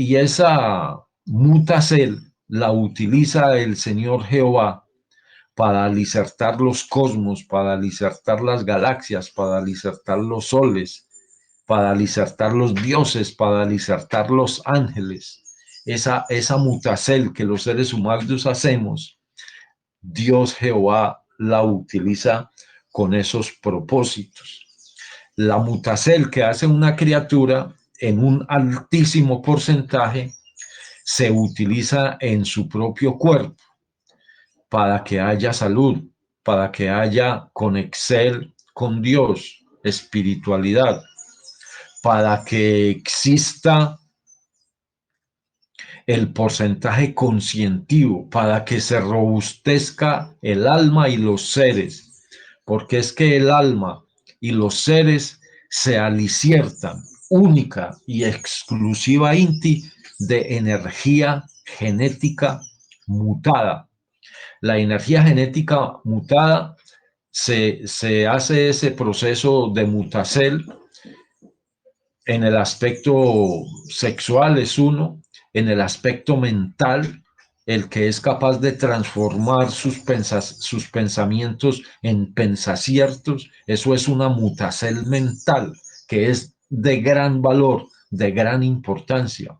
A: mutacel la utiliza el Señor Jehová para alicertar los cosmos, para alicertar las galaxias, para alicertar los soles. para disertar los dioses, para disertar los ángeles. Esa mutacel que los seres humanos hacemos, Dios Jehová la utiliza con esos propósitos. La mutacel que hace una criatura en un altísimo porcentaje se utiliza en su propio cuerpo para que haya salud, para que haya conexión con Dios, espiritualidad, para que exista el porcentaje conscientivo, para que se robustezca el alma y los seres, porque es que el alma y los seres se aliciertan única y exclusivamente de energía genética mutada. La energía genética mutada se hace ese proceso de mutacel en el aspecto sexual es uno, en el aspecto mental, el que es capaz de transformar sus pensamientos en pensaciertos, eso es una mutacel mental que es de gran valor, de gran importancia.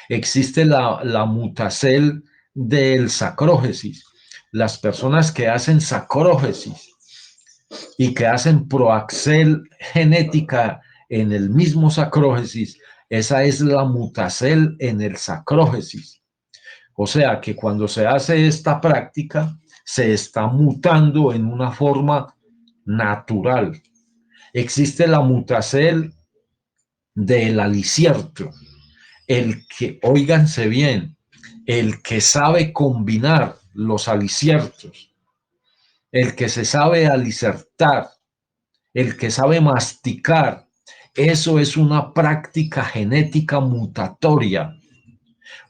A: Existe la mutacel del sacrógesis. Las personas que hacen sacrógesis y que hacen proaxel genética en el mismo sacrógesis, esa es la mutacel en el sacrógesis. O sea que cuando se hace esta práctica, se está mutando en una forma natural. Existe la mutacel del alicierto, el que, óiganse bien, el que sabe combinar los aliciertos, el que se sabe alicertar, el que sabe masticar, eso es una práctica genética mutatoria.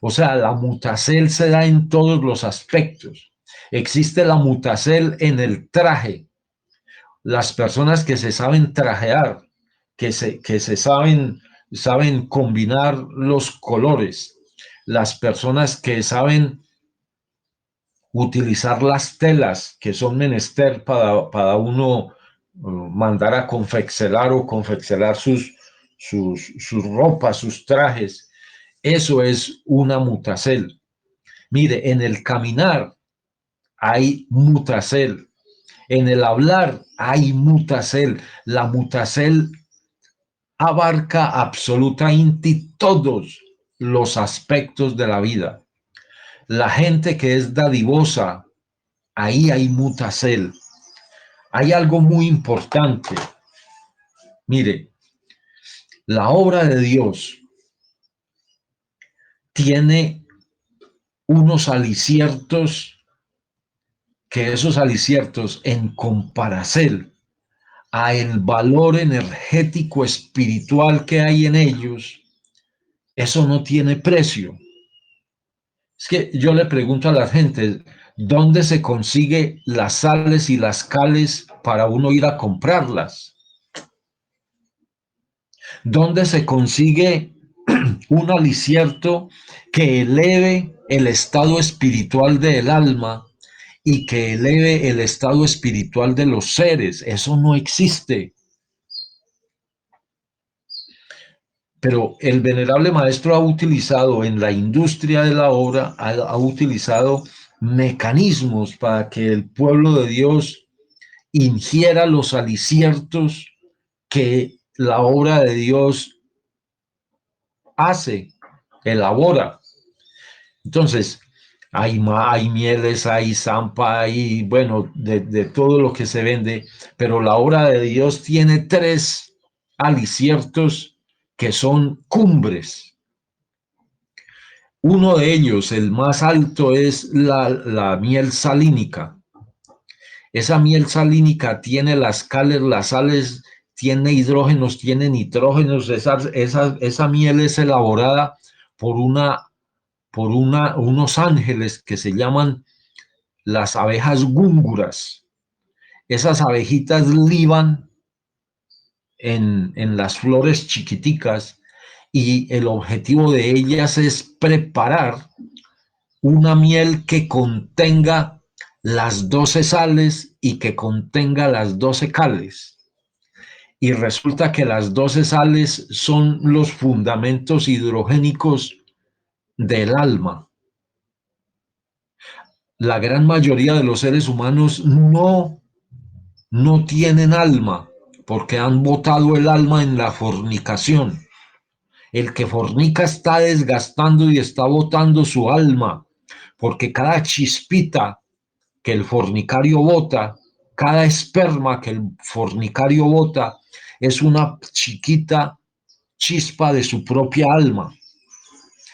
A: O sea, la mutacel se da en todos los aspectos. Existe la mutacel en el traje. Las personas que se saben trajear, que se saben combinar los colores. Las personas que saben utilizar las telas que son menester para uno mandar a confeccionar o confeccionar sus ropas, sus trajes. Eso es una mutacel. Mire, en el caminar hay mutacel, en el hablar hay mutacel. La mutacel abarca absolutamente todos los aspectos de la vida. La gente que es dadivosa, ahí hay mutacel. Hay algo muy importante. Mire, la obra de Dios tiene unos aliciertos que esos aliciertos en comparación a el valor energético espiritual que hay en ellos, eso no tiene precio. Es que yo le pregunto a la gente, ¿dónde se consigue las sales y las cales para uno ir a comprarlas? ¿Dónde se consigue un alicierto que eleve el estado espiritual del alma y que eleve el estado espiritual de los seres? Eso no existe. Pero el venerable maestro ha utilizado en la industria de la obra, ha utilizado mecanismos para que el pueblo de Dios ingiera los aliciertos que la obra de Dios hace, elabora. Entonces, hay mieles, hay zampa, hay, bueno, de todo lo que se vende, pero la obra de Dios tiene tres aliciertos que son cumbres. Uno de ellos, el más alto, es la miel salínica. Esa miel salínica tiene las sales, tiene hidrógenos, tiene nitrógenos. Esa miel es elaborada por unos ángeles que se llaman las abejas gúnguras. Esas abejitas liban en las flores chiquiticas y el objetivo de ellas es preparar una miel que contenga las 12 sales y que contenga las 12 cales. y resulta que las 12 sales son los fundamentos hidrogénicos del alma. La gran mayoría de los seres humanos no tienen alma porque han botado el alma en la fornicación. El que fornica está desgastando y está botando su alma, porque cada chispita que el fornicario bota, cada esperma que el fornicario bota, es una chiquita chispa de su propia alma.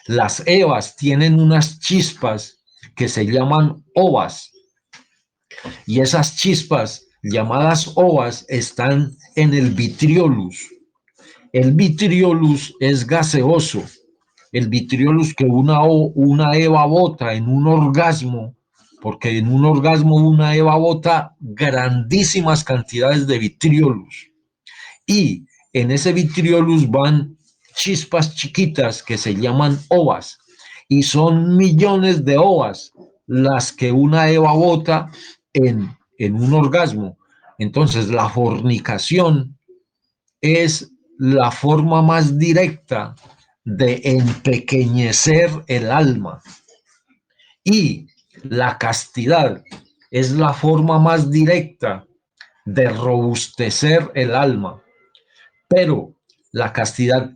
A: Las evas tienen unas chispas que se llaman ovas, y esas chispas llamadas ovas están en el vitriolus. El vitriolus es gaseoso. El vitriolus que una eva bota en un orgasmo, porque en un orgasmo una eva bota grandísimas cantidades de vitriolus. Y en ese vitriolus van chispas chiquitas que se llaman ovas. Y son millones de ovas las que una eva bota en un orgasmo. Entonces la fornicación es la forma más directa de empequeñecer el alma. Y la castidad es la forma más directa de robustecer el alma. Pero la castidad,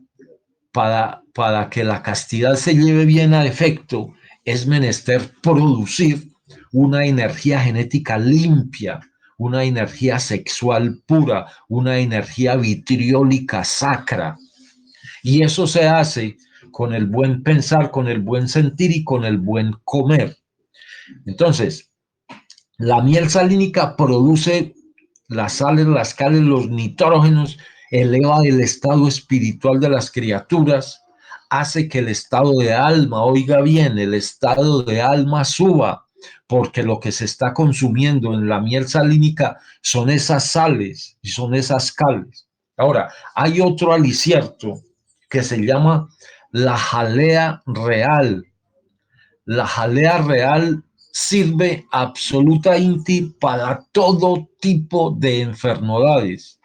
A: para que la castidad se lleve bien a efecto, es menester producir una energía genética limpia, una energía sexual pura, una energía vitriólica sacra. Y eso se hace con el buen pensar, con el buen sentir y con el buen comer. Entonces, la miel salínica produce las sales, las cales, los nitrógenos, eleva el estado espiritual de las criaturas, hace que el estado de alma, oiga bien, el estado de alma suba, porque lo que se está consumiendo en la miel salínica son esas sales y son esas cales. Ahora, hay otro alicierto que se llama la jalea real. La jalea real sirve absolutamente para todo tipo de enfermedades.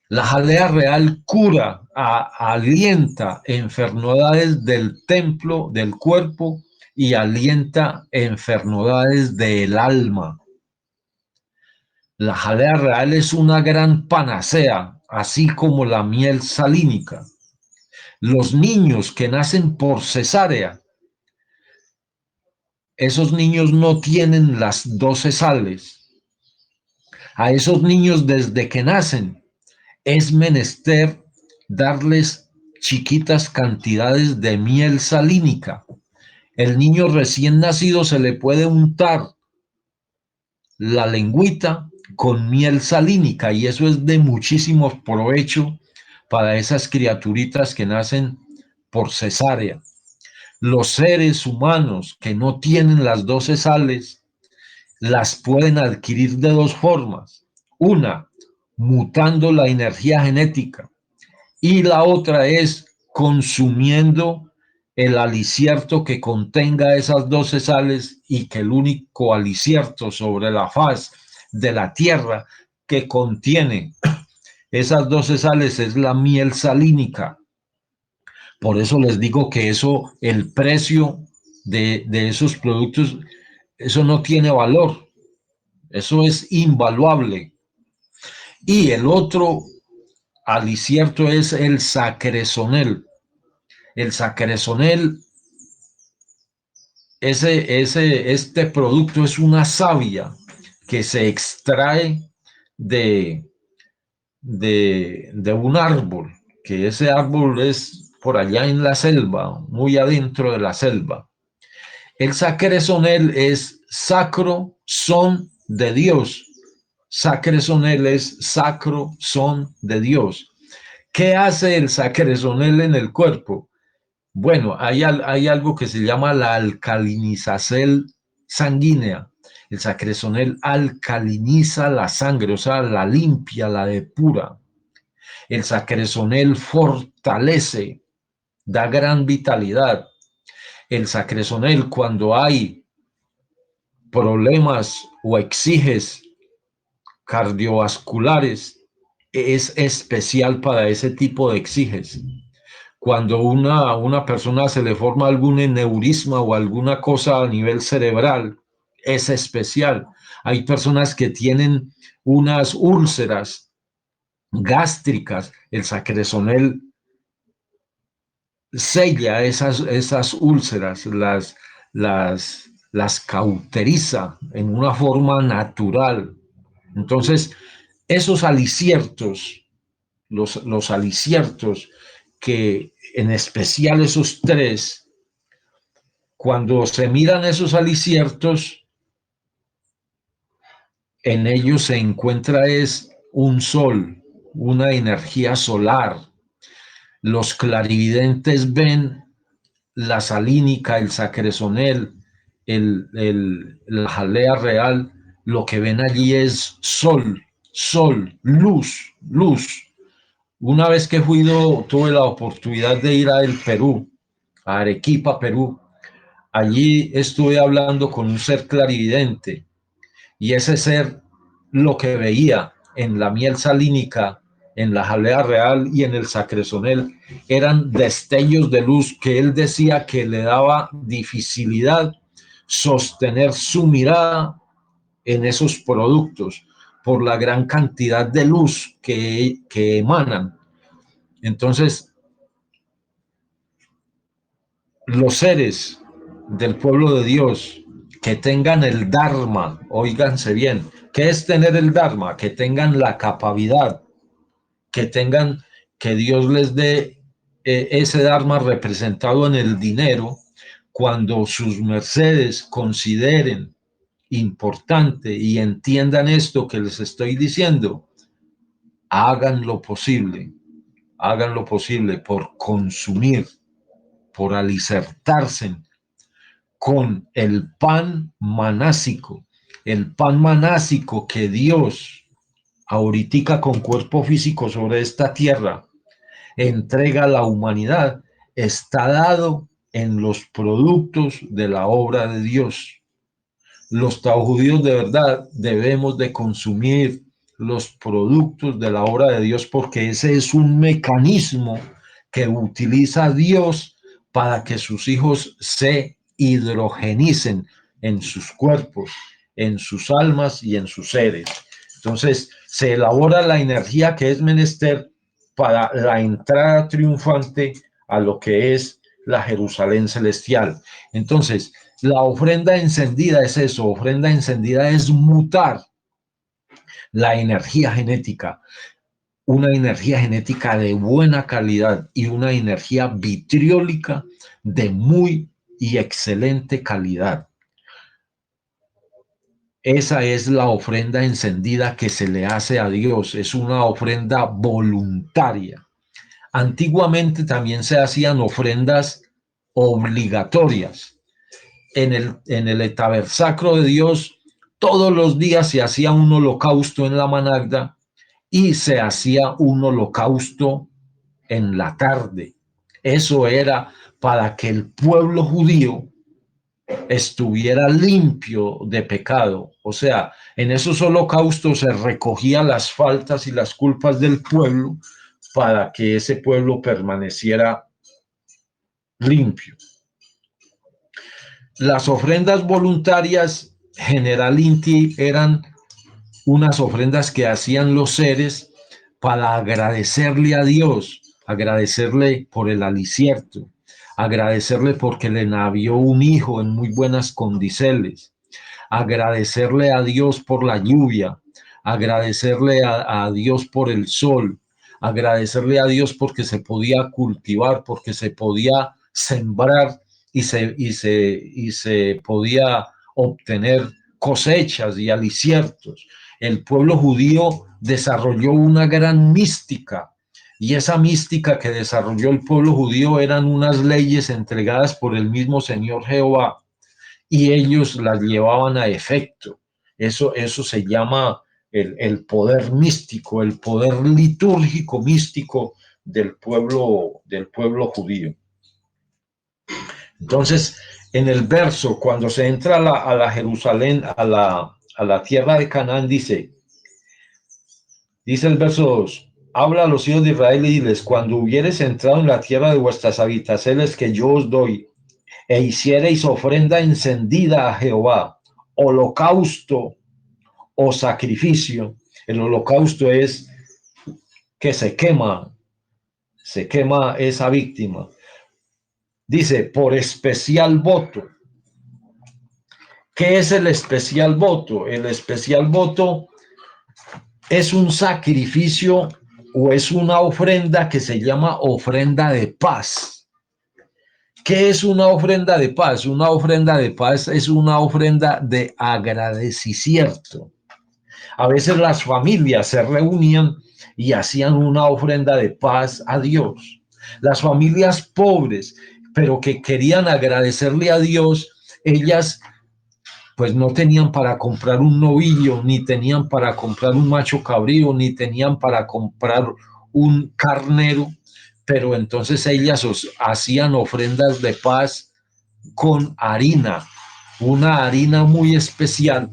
A: La jalea real cura, alienta enfermedades del templo, del cuerpo, y alienta enfermedades del alma. La jalea real es una gran panacea, así como la miel salínica. Los niños que nacen por cesárea, esos niños no tienen las 12 sales. A esos niños desde que nacen es menester darles chiquitas cantidades de miel salínica. El niño recién nacido se le puede untar la lengüita con miel salínica y eso es de muchísimo provecho para esas criaturitas que nacen por cesárea. Los seres humanos que no tienen las 12 sales las pueden adquirir de dos formas. Una, mutando la energía genética, y la otra es consumiendo el alicierto que contenga esas 12 sales, y que el único alicierto sobre la faz de la tierra que contiene esas 12 sales es la miel salínica. Por eso les digo que eso, el precio de esos productos, eso no tiene valor. Eso es invaluable. Y el otro alicierto es el sacresonel. El sacresonel, este producto es una savia que se extrae de, de un árbol, que ese árbol es por allá en la selva, muy adentro de la selva. El sacresonel es sacro son de Dios. Sacresonel es sacro son de Dios. ¿Qué hace el sacresonel en el cuerpo? Bueno, hay algo que se llama la alcalinización sanguínea. El sacresonel alcaliniza la sangre, o sea, la limpia, la depura. El sacresonel fortalece, da gran vitalidad. El sacresonel, cuando hay problemas o exiges cardiovasculares, es especial para ese tipo de exígesis. Cuando una persona se le forma algún neurisma o alguna cosa a nivel cerebral, es especial. Hay personas que tienen unas úlceras gástricas, el sacresonel sella esas úlceras, las cauteriza en una forma natural. Entonces, esos aliciertos, los aliciertos, que en especial esos tres, cuando se miran esos aliciertos, en ellos se encuentra es un sol, una energía solar. Los clarividentes ven la salínica, el sacresonel, la jalea real, lo que ven allí es sol, sol, luz, luz. Una vez que tuve la oportunidad de ir a el Perú, a Arequipa, Perú. Allí estuve hablando con un ser clarividente y ese ser lo que veía en la miel salínica, en la jalea real y en el sacresonel eran destellos de luz que él decía que le daba dificilidad sostener su mirada en esos productos por la gran cantidad de luz que emanan. Entonces, los seres del pueblo de Dios que tengan el Dharma, óiganse bien, ¿qué es tener el Dharma? Que tengan la capacidad, que tengan, que Dios les dé ese Dharma representado en el dinero, cuando sus mercedes consideren importante y entiendan esto que les estoy diciendo, hagan lo posible por consumir, por alicertarse con el pan manásico, que Dios ahorita con cuerpo físico sobre esta tierra entrega a la humanidad, está dado en los productos de la obra de Dios. Los judíos de verdad debemos de consumir los productos de la obra de Dios porque ese es un mecanismo que utiliza Dios para que sus hijos se hidrogenicen en sus cuerpos, en sus almas y en sus seres. Entonces se elabora la energía que es menester para la entrada triunfante a lo que es la Jerusalén celestial. Entonces, la ofrenda encendida es eso, ofrenda encendida es mutar la energía genética, una energía genética de buena calidad y una energía vitriólica de muy y excelente calidad. Esa es la ofrenda encendida que se le hace a Dios, es una ofrenda voluntaria. Antiguamente también se hacían ofrendas obligatorias. En el tabernáculo de Dios, todos los días se hacía un holocausto en la Managda y se hacía un holocausto en la tarde. Eso era para que el pueblo judío estuviera limpio de pecado. O sea, en esos holocaustos se recogían las faltas y las culpas del pueblo para que ese pueblo permaneciera limpio. Las ofrendas voluntarias generalmente eran unas ofrendas que hacían los seres para agradecerle a Dios, agradecerle por el alicierto, agradecerle porque le nació un hijo en muy buenas condiciones, agradecerle a Dios por la lluvia, agradecerle a Dios por el sol, agradecerle a Dios porque se podía cultivar, porque se podía sembrar y se podía obtener cosechas y aliciertos. El pueblo judío desarrolló una gran mística y esa mística que desarrolló el pueblo judío eran unas leyes entregadas por el mismo Señor Jehová y ellos las llevaban a efecto. Eso se llama el poder místico, el poder litúrgico místico del pueblo judío. Entonces, en el verso, cuando se entra a la Jerusalén, a la tierra de Canaán, dice, Dice el verso 2: habla a los hijos de Israel y diles, cuando hubiereis entrado en la tierra de vuestras habitaciones que yo os doy, e hiciereis ofrenda encendida a Jehová, holocausto o sacrificio. El holocausto es que se quema esa víctima. Dice, por especial voto. ¿Qué es el especial voto? El especial voto es un sacrificio o es una ofrenda que se llama ofrenda de paz. ¿Qué es una ofrenda de paz? Una ofrenda de paz es una ofrenda de agradecimiento. A veces las familias se reunían y hacían una ofrenda de paz a Dios. Las familias pobres, pero que querían agradecerle a Dios, ellas pues no tenían para comprar un novillo, ni tenían para comprar un macho cabrío, ni tenían para comprar un carnero, pero entonces ellas hacían ofrendas de paz con harina, una harina muy especial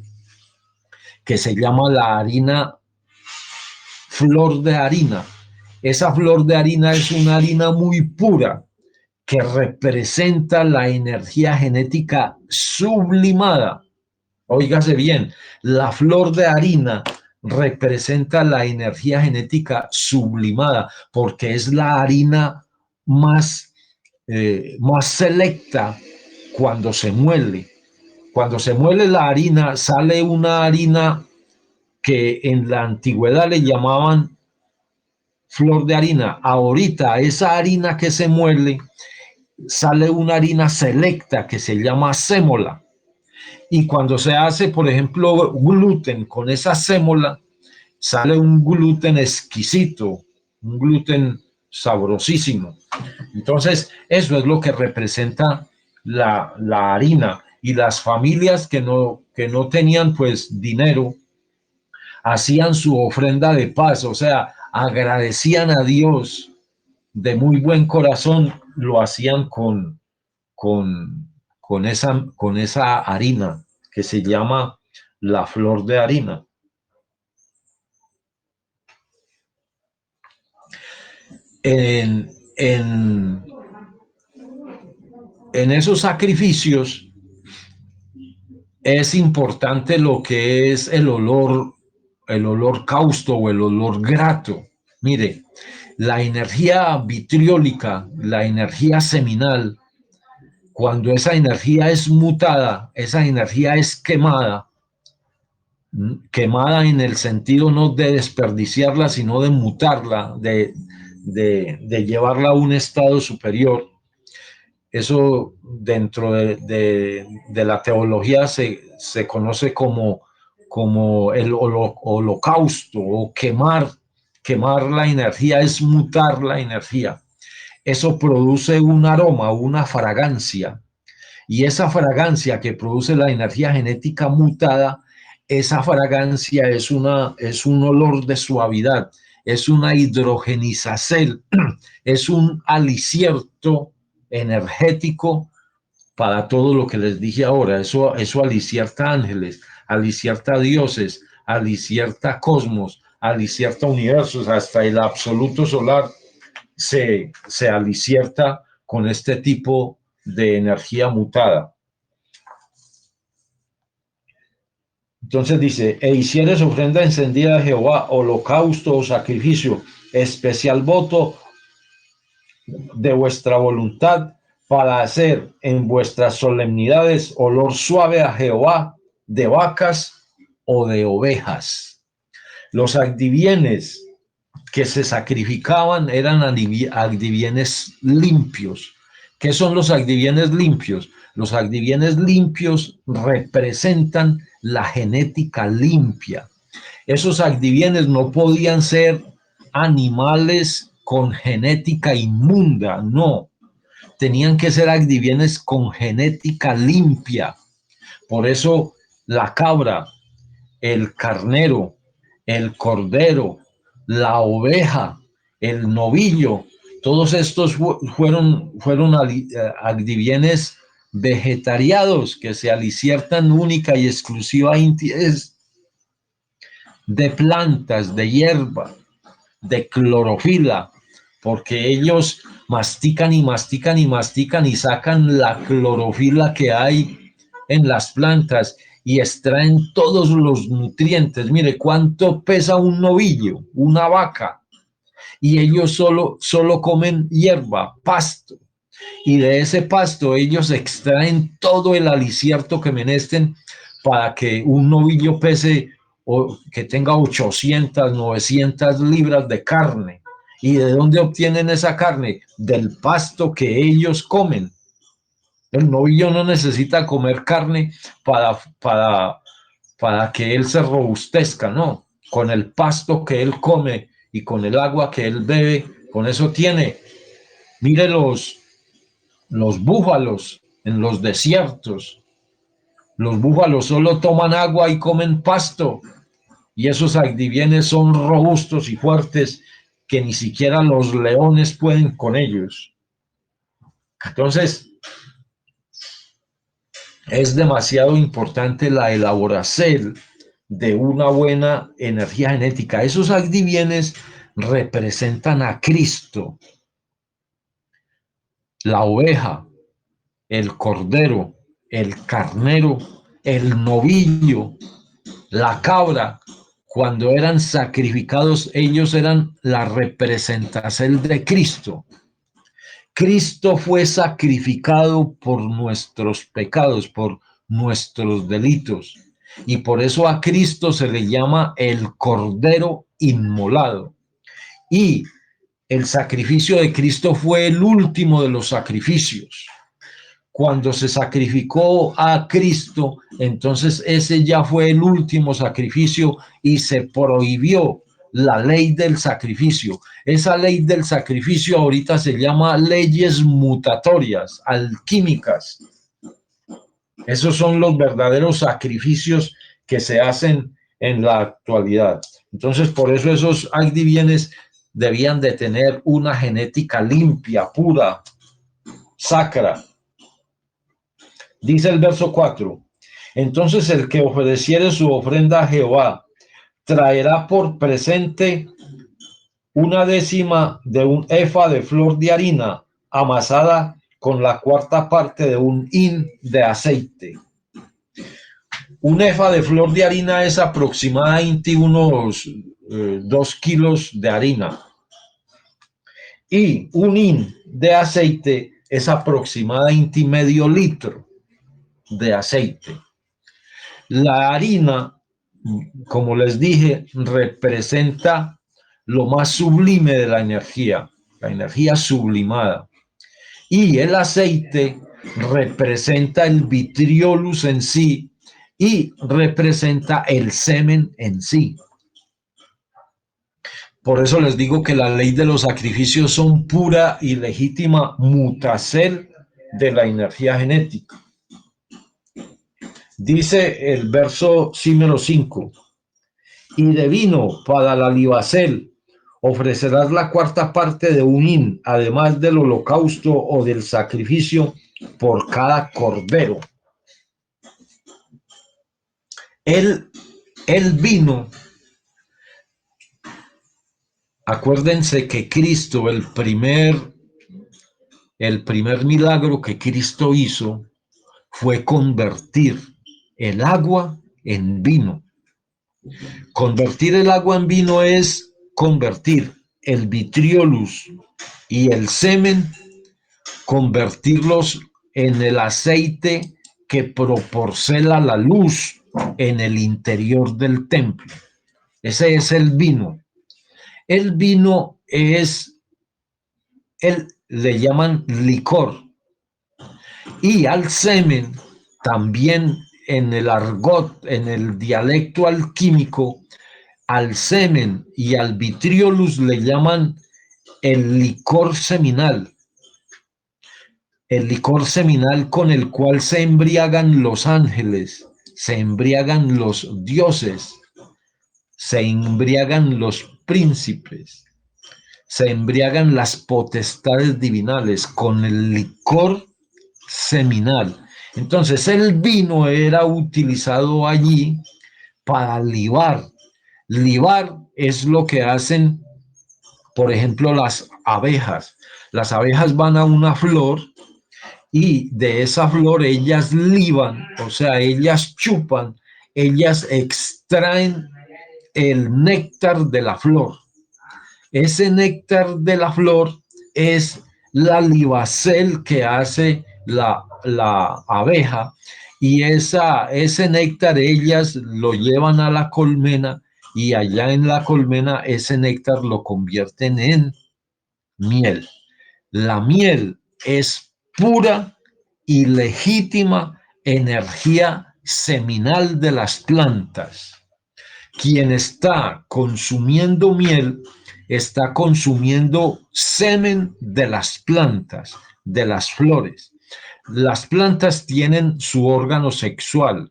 A: que se llama la harina flor de harina. Esa flor de harina es una harina muy pura que representa la energía genética sublimada. Óigase bien, la flor de harina representa la energía genética sublimada porque es la harina más selecta cuando se muele. Cuando se muele la harina, sale una harina que en la antigüedad le llamaban flor de harina. Ahorita esa harina que se muele, sale una harina selecta que se llama sémola. Y cuando se hace, por ejemplo, gluten con esa sémola, sale un gluten exquisito, un gluten sabrosísimo. Entonces, eso es lo que representa la harina. Y las familias que no tenían pues dinero, hacían su ofrenda de paz, o sea, agradecían a Dios de muy buen corazón, lo hacían con esa harina que se llama la flor de harina. En, en, en esos sacrificios es importante lo que es el olor causto o el olor grato. Mire, la energía vitriólica, la energía seminal, cuando esa energía es mutada, esa energía es quemada, quemada en el sentido no de desperdiciarla, sino de mutarla, de llevarla a un estado superior. Eso dentro de la teología se conoce como el holocausto o quemar la energía, es mutar la energía. Eso produce un aroma, una fragancia, y esa fragancia que produce la energía genética mutada, esa fragancia es un olor de suavidad, es una hidrogenización, es un alicierto energético para todo lo que les dije ahora. Eso alicierta ángeles, alicierta dioses, alicierta cosmos, alicierta universos, hasta el absoluto solar se alicierta con este tipo de energía mutada. Entonces dice, e hicieres ofrenda encendida a Jehová, holocausto o sacrificio, especial voto de vuestra voluntad para hacer en vuestras solemnidades olor suave a Jehová de vacas o de ovejas. Los adivienes que se sacrificaban eran adivienes limpios. ¿Qué son los adivienes limpios? Los adivienes limpios representan la genética limpia. Esos adivienes no podían ser animales con genética inmunda, no. Tenían que ser adivienes con genética limpia. Por eso la cabra, el carnero, el cordero, la oveja, el novillo, todos estos fueron adivienes vegetarianos que se aliciertan única y exclusivamente de plantas, de hierba, de clorofila, porque ellos mastican y mastican y mastican y sacan la clorofila que hay en las plantas y extraen todos los nutrientes. Mire, ¿cuánto pesa un novillo, una vaca? Y ellos solo comen hierba, pasto. Y de ese pasto ellos extraen todo el alicierto que menester para que un novillo pese o que tenga 800, 900 libras de carne. ¿Y de dónde obtienen esa carne? Del pasto que ellos comen. El novillo no necesita comer carne para que él se robustezca, no. Con el pasto que él come y con el agua que él bebe, con eso tiene. Mire los búfalos en los desiertos. Los búfalos solo toman agua y comen pasto. Y esos adivienes son robustos y fuertes que ni siquiera los leones pueden con ellos. Entonces, es demasiado importante la elaboración de una buena energía genética. Esos adivienes representan a Cristo, la oveja, el cordero, el carnero, el novillo, la cabra. Cuando eran sacrificados, ellos eran la representación de Cristo. Cristo fue sacrificado por nuestros pecados, por nuestros delitos. Y por eso a Cristo se le llama el Cordero Inmolado. Y el sacrificio de Cristo fue el último de los sacrificios. Cuando se sacrificó a Cristo, entonces ese ya fue el último sacrificio y se prohibió la ley del sacrificio. Esa ley del sacrificio ahorita se llama leyes mutatorias, alquímicas. Esos son los verdaderos sacrificios que se hacen en la actualidad. Entonces, por eso esos adivienes debían de tener una genética limpia, pura, sacra. Dice el verso 4. Entonces el que ofreciere su ofrenda a Jehová traerá por presente una décima de un efa de flor de harina amasada con la cuarta parte de un hin de aceite. Un efa de flor de harina es aproximadamente unos 2 kilos de harina. Y un hin de aceite es aproximadamente medio litro de aceite. La harina, como les dije, representa lo más sublime de la energía sublimada. Y el aceite representa el vitriolus en sí y representa el semen en sí. Por eso les digo que la ley de los sacrificios son pura y legítima mutacel de la energía genética. Dice el verso número 5, y de vino para la libacel ofrecerás la cuarta parte de un hin, además del holocausto o del sacrificio por cada cordero. El vino, acuérdense que Cristo, el primer milagro que Cristo hizo fue convertir el agua en vino. Convertir el agua en vino es convertir el vitriolus y el semen, convertirlos en el aceite que proporciona la luz en el interior del templo. Ese es el vino. El vino le llaman licor. Y al semen, también en el argot, en el dialecto alquímico, al semen y al vitriolus le llaman el licor seminal. El licor seminal con el cual se embriagan los ángeles, se embriagan los dioses, se embriagan los príncipes, se embriagan las potestades divinales con el licor seminal. Entonces el vino era utilizado allí para libar Libar es lo que hacen, por ejemplo, las abejas. Las abejas van a una flor y de esa flor ellas liban, o sea, ellas chupan, ellas extraen el néctar de la flor. Ese néctar de la flor es la libacel que hace la abeja, y ese néctar ellas lo llevan a la colmena, y allá en la colmena ese néctar lo convierten en miel. La miel es pura y legítima energía seminal de las plantas. Quien está consumiendo miel está consumiendo semen de las plantas, de las flores. Las plantas tienen su órgano sexual.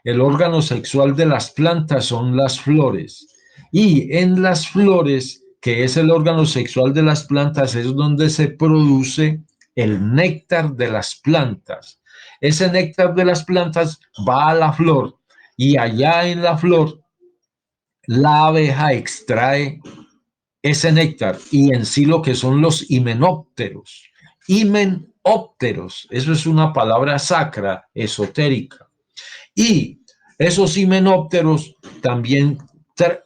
A: El órgano sexual de las plantas son las flores. Y en las flores, que es el órgano sexual de las plantas, es donde se produce el néctar de las plantas. Ese néctar de las plantas va a la flor, y allá en la flor la abeja extrae ese néctar, y en sí lo que son los himenópteros. Himenópteros, eso es una palabra sacra, esotérica. Y esos himenópteros también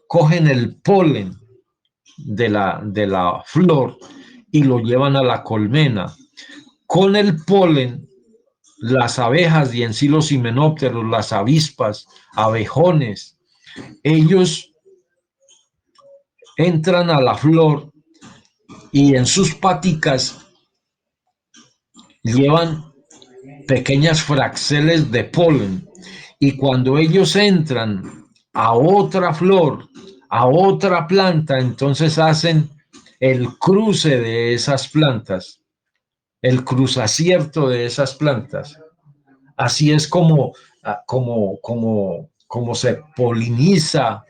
A: cogen el polen de la flor y lo llevan a la colmena. Con el polen, las abejas y en sí los himenópteros, las avispas, abejones, ellos entran a la flor y en sus paticas llevan pequeñas fracceles de polen, y cuando ellos entran a otra flor, a otra planta, entonces hacen el cruce de esas plantas, el cruzacierto de esas plantas. Así es como se poliniza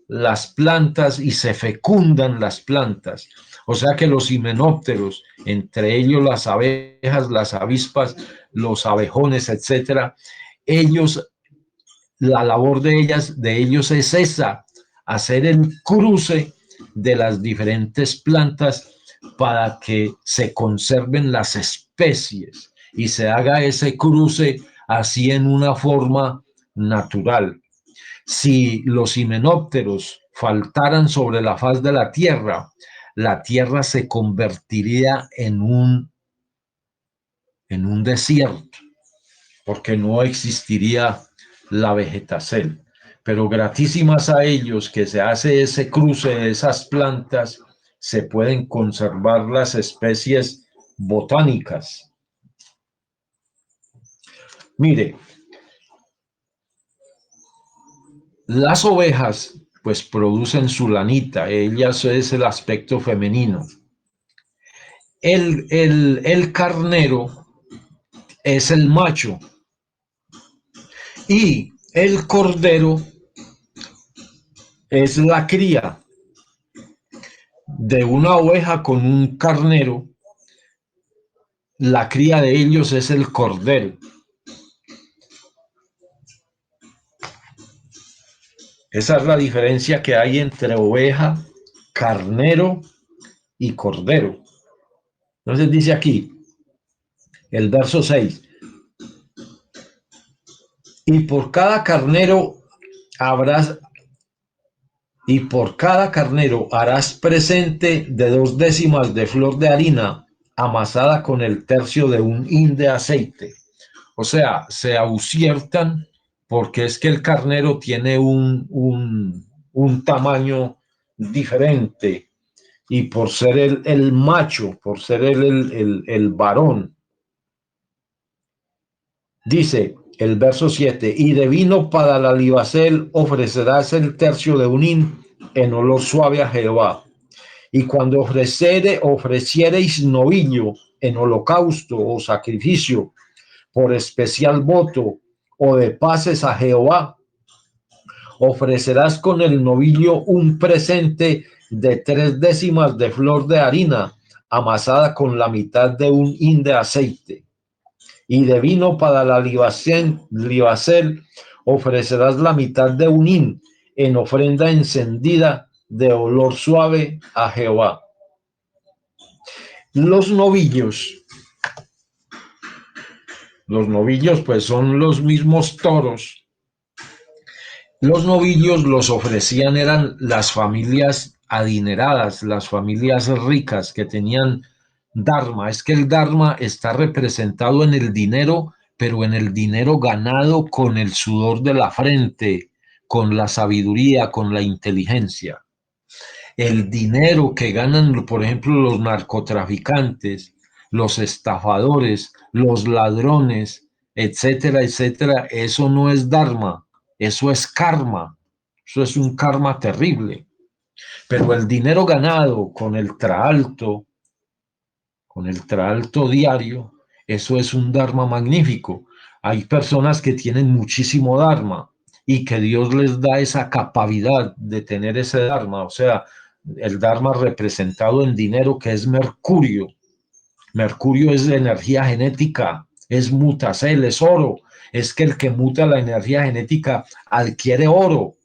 A: las plantas y se fecundan las plantas. O sea que los himenópteros, entre ellos las abejas, las avispas, los abejones, etcétera, ellos, la labor de ellos es esa: hacer el cruce de las diferentes plantas para que se conserven las especies y se haga ese cruce así en una forma natural. Si los himenópteros faltaran sobre la faz de la tierra se convertiría en un desierto, porque no existiría la vegetación. Pero gratísimas a ellos que se hace ese cruce de esas plantas, se pueden conservar las especies botánicas. Mire, las ovejas pues producen su lanita, ellas es el aspecto femenino. El carnero es el macho, y el cordero es la cría de una oveja con un carnero. La cría de ellos es el cordero. Esa es la diferencia que hay entre oveja, carnero y cordero. Entonces dice aquí, el verso 6, y por cada carnero habrás y por cada carnero harás presente de 2 décimas de flor de harina amasada con el tercio de un hin de aceite. O sea, se ausiertan porque es que el carnero tiene un tamaño diferente, y por ser el macho, por ser el varón, dice el verso 7, y de vino para la libacel ofrecerás el tercio de un hin en olor suave a Jehová. Y cuando ofreciereis novillo en holocausto o sacrificio por especial voto o de paces a Jehová, ofrecerás con el novillo un presente de 3 décimas de flor de harina amasada con la mitad de un hin de aceite. Y de vino para la libacel ofrecerás la mitad de un hin en ofrenda encendida de olor suave a Jehová. Los novillos, pues son los mismos toros. Los novillos los ofrecían, eran las familias adineradas, las familias ricas que tenían dharma. Es que el dharma está representado en el dinero, pero en el dinero ganado con el sudor de la frente, con la sabiduría, con la inteligencia. El dinero que ganan, por ejemplo, los narcotraficantes, los estafadores, los ladrones, etcétera, etcétera, eso no es dharma, eso es karma, eso es un karma terrible. Pero el dinero ganado con el traalto diario, eso es un dharma magnífico. Hay personas que tienen muchísimo dharma y que Dios les da esa capacidad de tener ese dharma, o sea, el dharma representado en dinero, que es mercurio. Mercurio es energía genética, es mutacel, es oro. Es que el que muta la energía genética adquiere oro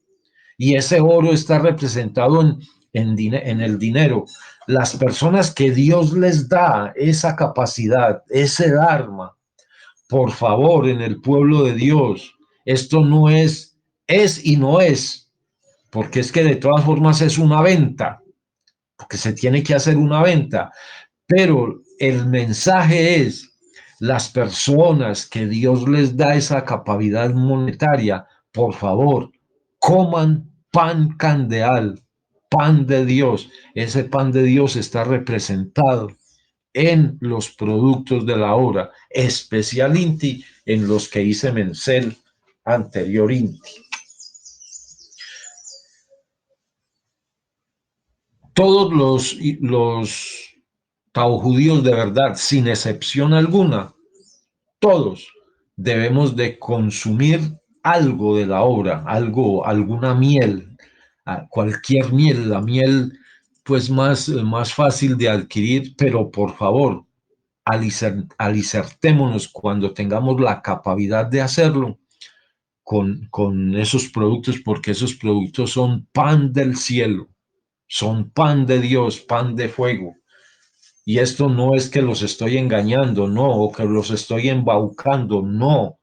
A: y ese oro está representado en el dinero. Las personas que Dios les da esa capacidad, ese dharma, por favor, en el pueblo de Dios, esto no es y no es, porque es que de todas formas es una venta, porque se tiene que hacer una venta, pero el mensaje es, las personas que Dios les da esa capacidad monetaria, por favor, coman pan candeal, pan de Dios. Ese pan de Dios está representado en los productos de la obra, especialmente en los que hice mención anteriormente. Todos los judíos de verdad, sin excepción alguna, todos debemos de consumir algo de la obra, alguna miel, cualquier miel, la miel pues más fácil de adquirir, pero por favor, alicertémonos cuando tengamos la capacidad de hacerlo con esos productos, porque esos productos son pan del cielo, son pan de Dios, pan de fuego. Y esto no es que los estoy engañando, no, o que los estoy embaucando, no.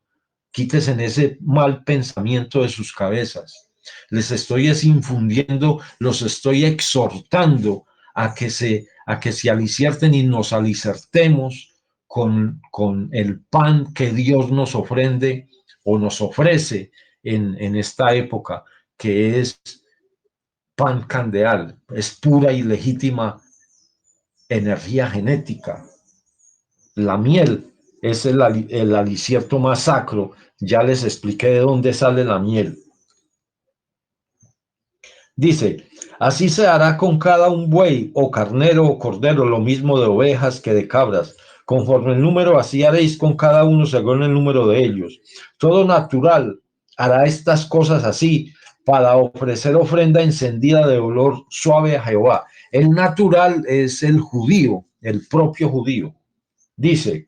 A: Quítese en ese mal pensamiento de sus cabezas. Les estoy infundiendo, los estoy exhortando a que se alicierten y nos alicertemos con el pan que Dios nos ofrende o nos ofrece en esta época, que es pan candeal, es pura y legítima energía genética. La miel es el alicierto más sacro. Ya les expliqué de dónde sale la miel. Dice, así se hará con cada un buey o carnero o cordero, lo mismo de ovejas que de cabras. Conforme el número, así haréis con cada uno según el número de ellos. Todo natural hará estas cosas así para ofrecer ofrenda encendida de olor suave a Jehová. El natural es el judío, el propio judío. Dice,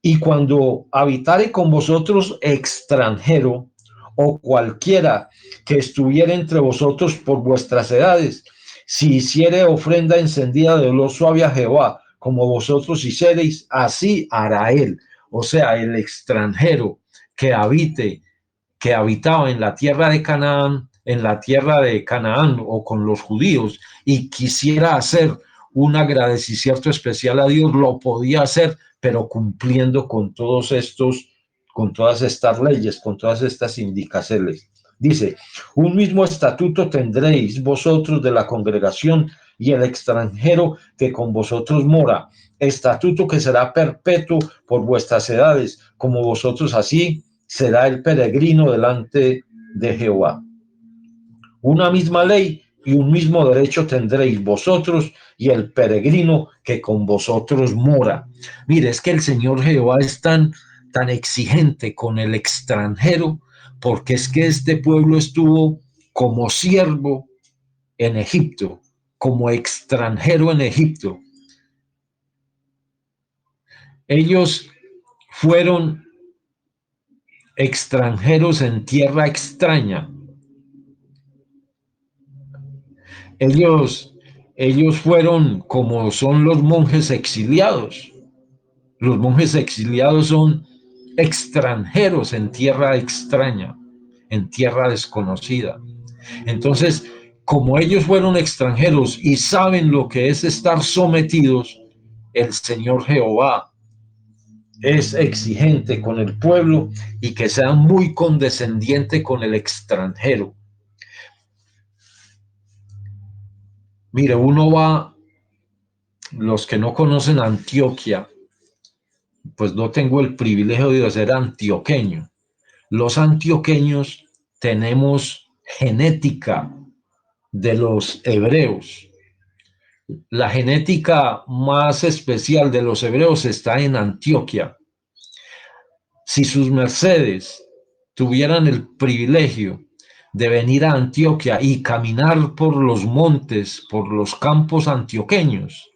A: y cuando habitare con vosotros extranjero o cualquiera que estuviera entre vosotros por vuestras edades, si hiciere ofrenda encendida de olor suave a Jehová, como vosotros hiciereis, así hará él. O sea, el extranjero que que habitaba en la tierra de Canaán, o con los judíos y quisiera hacer un agradecimiento especial a Dios, lo podía hacer, pero cumpliendo con todas estas leyes, con todas estas indicaciones. Dice, un mismo estatuto tendréis vosotros de la congregación y el extranjero que con vosotros mora, estatuto que será perpetuo por vuestras edades, como vosotros así será el peregrino delante de Jehová. Una misma ley y un mismo derecho tendréis vosotros y el peregrino que con vosotros mora. Mire, es que el Señor Jehová es tan exigente con el extranjero, porque es que este pueblo estuvo como siervo en Egipto, como extranjero en Egipto. Ellos fueron extranjeros en tierra extraña. Ellos, ellos fueron como son los monjes exiliados. Los monjes exiliados son extranjeros en tierra extraña, en tierra desconocida. Entonces, como ellos fueron extranjeros y saben lo que es estar sometidos, el Señor Jehová es exigente con el pueblo y que sea muy condescendiente con el extranjero. Mire, uno va, los que no conocen Antioquia, pues no tengo el privilegio de ser antioqueño. Los antioqueños tenemos genética de los hebreos. La genética más especial de los hebreos está en Antioquia. Si sus mercedes tuvieran el privilegio de venir a Antioquia y caminar por los montes, por los campos antioqueños,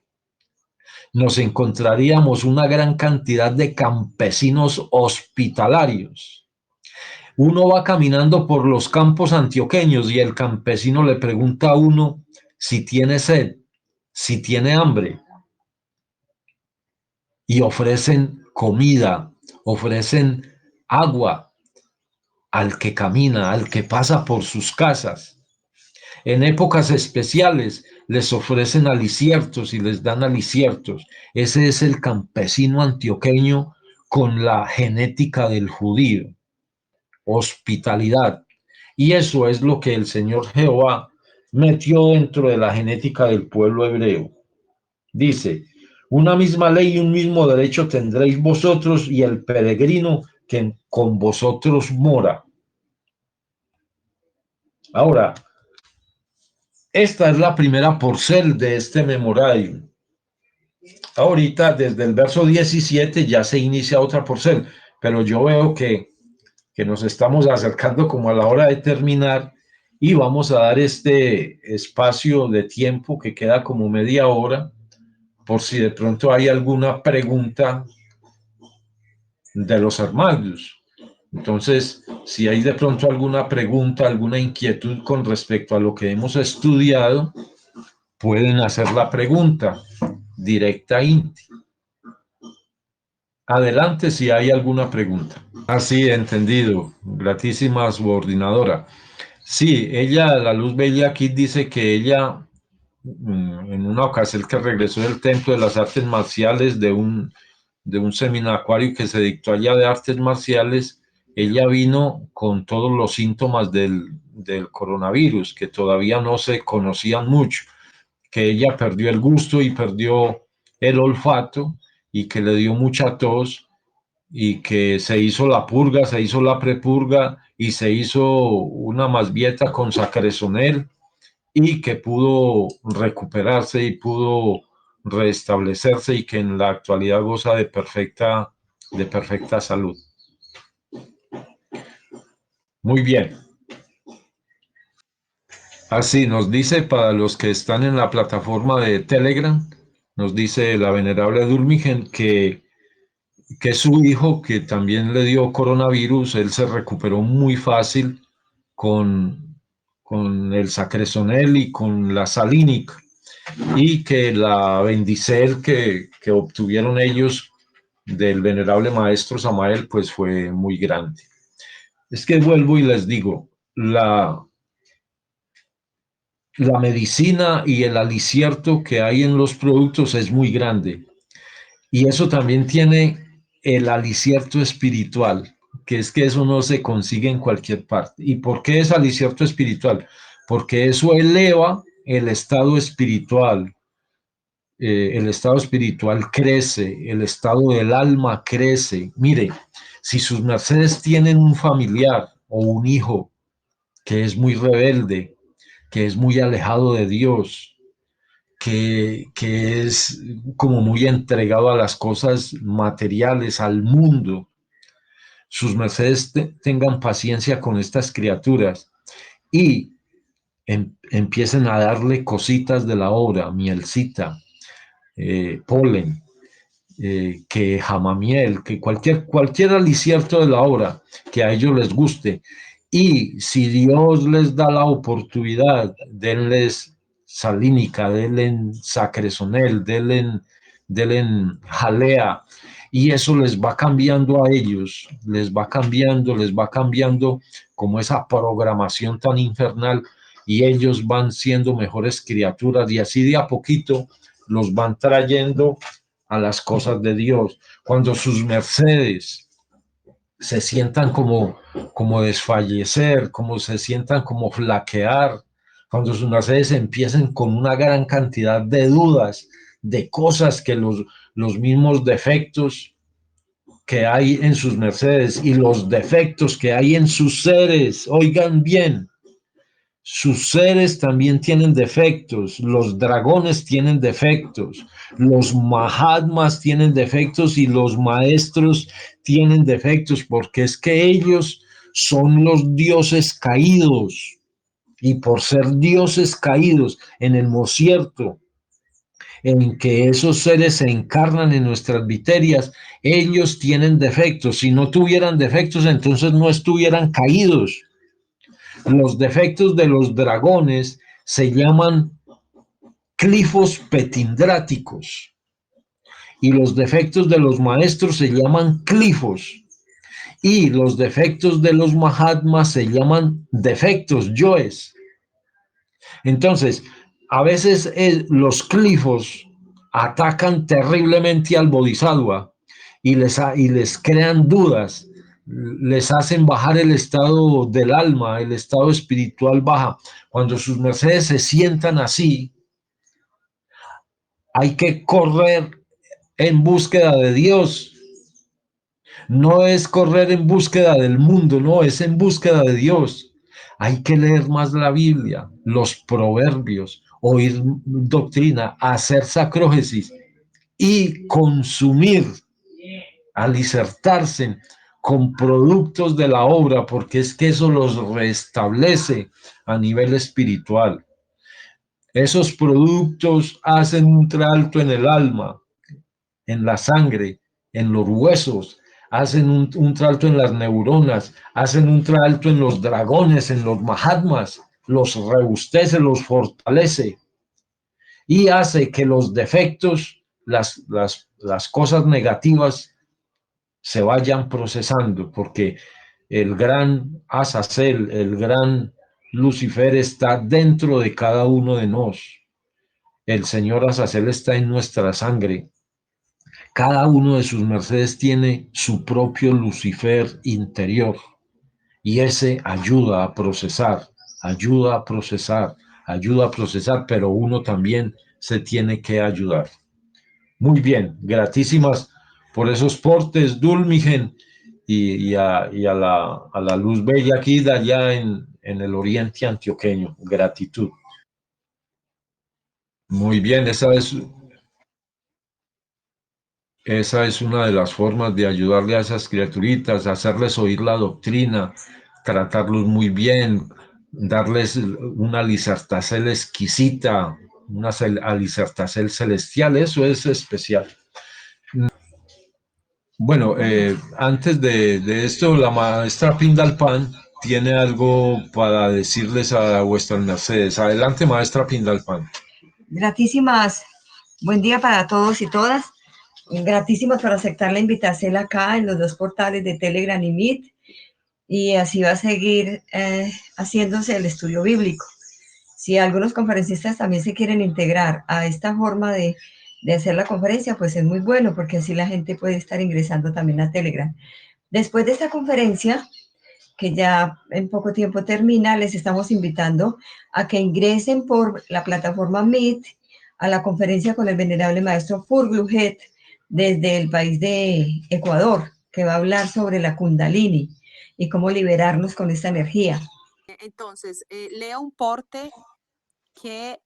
A: nos encontraríamos una gran cantidad de campesinos hospitalarios. Uno va caminando por los campos antioqueños y el campesino le pregunta a uno si tiene sed, si tiene hambre, y ofrecen comida, ofrecen agua al que camina, al que pasa por sus casas. En épocas especiales les ofrecen aliciertos y les dan aliciertos. Ese es el campesino antioqueño con la genética del judío, hospitalidad. Y eso es lo que el Señor Jehová metió dentro de la genética del pueblo hebreo. Dice, una misma ley y un mismo derecho tendréis vosotros y el peregrino que con vosotros mora. Ahora, esta es la primera porción de este memorarium. Ahorita, desde el verso 17 ya se inicia otra porción, pero yo veo que nos estamos acercando como a la hora de terminar y vamos a dar este espacio de tiempo que queda como media hora por si de pronto hay alguna pregunta de los hermanos. Entonces, si hay de pronto alguna pregunta, alguna inquietud con respecto a lo que hemos estudiado, pueden hacer la pregunta directa. Adelante si hay alguna pregunta. Así, entendido. Gratísima subordinadora. Sí, ella, la Luz Bella aquí dice que ella, en una ocasión que regresó del Templo de las Artes Marciales de un seminario que se dictó allá de artes marciales, ella vino con todos los síntomas del coronavirus, que todavía no se conocían mucho, que ella perdió el gusto y perdió el olfato y que le dio mucha tos y que se hizo la purga, se hizo la prepurga y se hizo una masbieta con sacresonel y que pudo recuperarse y pudo restablecerse y que en la actualidad goza de perfecta salud. Muy bien. Así nos dice para los que están en la plataforma de Telegram, nos dice la venerable Dulmigen que su hijo, que también le dio coronavirus, él se recuperó muy fácil con el Sacresonel y con la Salinic, y que la bendicel que obtuvieron ellos del venerable maestro Samael, pues fue muy grande. Es que vuelvo y les digo, la medicina y el alicierto que hay en los productos es muy grande. Y eso también tiene el alicierto espiritual, que es que eso no se consigue en cualquier parte. ¿Y por qué es alicierto espiritual? Porque eso eleva el estado espiritual crece, el estado del alma crece. Mire, si sus mercedes tienen un familiar o un hijo que es muy rebelde, que es muy alejado de Dios, que es como muy entregado a las cosas materiales, al mundo, sus mercedes tengan paciencia con estas criaturas y empiecen a darle cositas de la obra, mielcita, polen, que jamamiel, que cualquier alicierto de la obra que a ellos les guste. Y si Dios les da la oportunidad, denles salínica, del en sacresonel, del en jalea, y eso les va cambiando a ellos, les va cambiando como esa programación tan infernal, y ellos van siendo mejores criaturas, y así de a poquito los van trayendo a las cosas de Dios. Cuando sus mercedes se sientan como desfallecer, como se sientan como flaquear, cuando sus mercedes empiecen con una gran cantidad de dudas, de cosas que los mismos defectos que hay en sus mercedes y los defectos que hay en sus seres, oigan bien, sus seres también tienen defectos, los dragones tienen defectos, los mahatmas tienen defectos y los maestros tienen defectos, porque es que ellos son los dioses caídos, y por ser dioses caídos en el mocierto en que esos seres se encarnan en nuestras viterias, ellos tienen defectos. Si no tuvieran defectos, entonces no estuvieran caídos. Los defectos de los dragones se llaman clifos petindráticos, y los defectos de los maestros se llaman clifos, y los defectos de los mahatmas se llaman defectos, yoes. Entonces, a veces los clifos atacan terriblemente al bodhisattva y les crean dudas, les hacen bajar el estado del alma, el estado espiritual baja. Cuando sus mercedes se sientan así, hay que correr en búsqueda de Dios. No es correr en búsqueda del mundo, no, es en búsqueda de Dios. Hay que leer más la Biblia, los proverbios, oír doctrina, hacer sacrógesis y consumir, alicertarse con productos de la obra, porque es que eso los restablece a nivel espiritual. Esos productos hacen un tralto en el alma, en la sangre, en los huesos, hacen un tralto en las neuronas, hacen un tralto en los dragones, en los mahatmas, los rebustece, los fortalece y hace que los defectos, las cosas negativas se vayan procesando, porque el gran Azazel, el gran Lucifer está dentro de cada uno de nosotros. El Señor Azazel está en nuestra sangre. Cada uno de sus mercedes tiene su propio Lucifer interior, y ese ayuda a procesar, ayuda a procesar, ayuda a procesar, pero uno también se tiene que ayudar. Muy bien, gratísimas por esos portes, Dulmigen, a la luz bella aquí de allá en el oriente antioqueño. Gratitud. Muy bien, esa es una de las formas de ayudarle a esas criaturitas, hacerles oír la doctrina, tratarlos muy bien, darles una lisertacel exquisita, una lisertacel celestial, eso es especial. Bueno, antes de esto, la maestra Pindalpan tiene algo para decirles a vuestras mercedes. Adelante, maestra Pindalpan.
B: Gratísimas, buen día para todos y todas. Gratísimas por aceptar la invitación acá en los dos portales de Telegram y Meet. Y así va a seguir haciéndose el estudio bíblico. Si algunos conferencistas también se quieren integrar a esta forma de hacer la conferencia, pues es muy bueno, porque así la gente puede estar ingresando también a Telegram. Después de esta conferencia, que ya en poco tiempo termina, les estamos invitando a que ingresen por la plataforma Meet a la conferencia con el venerable maestro Furgluhet desde el país de Ecuador, que va a hablar sobre la Kundalini y cómo liberarnos con esta energía.
C: Entonces, leo un porte que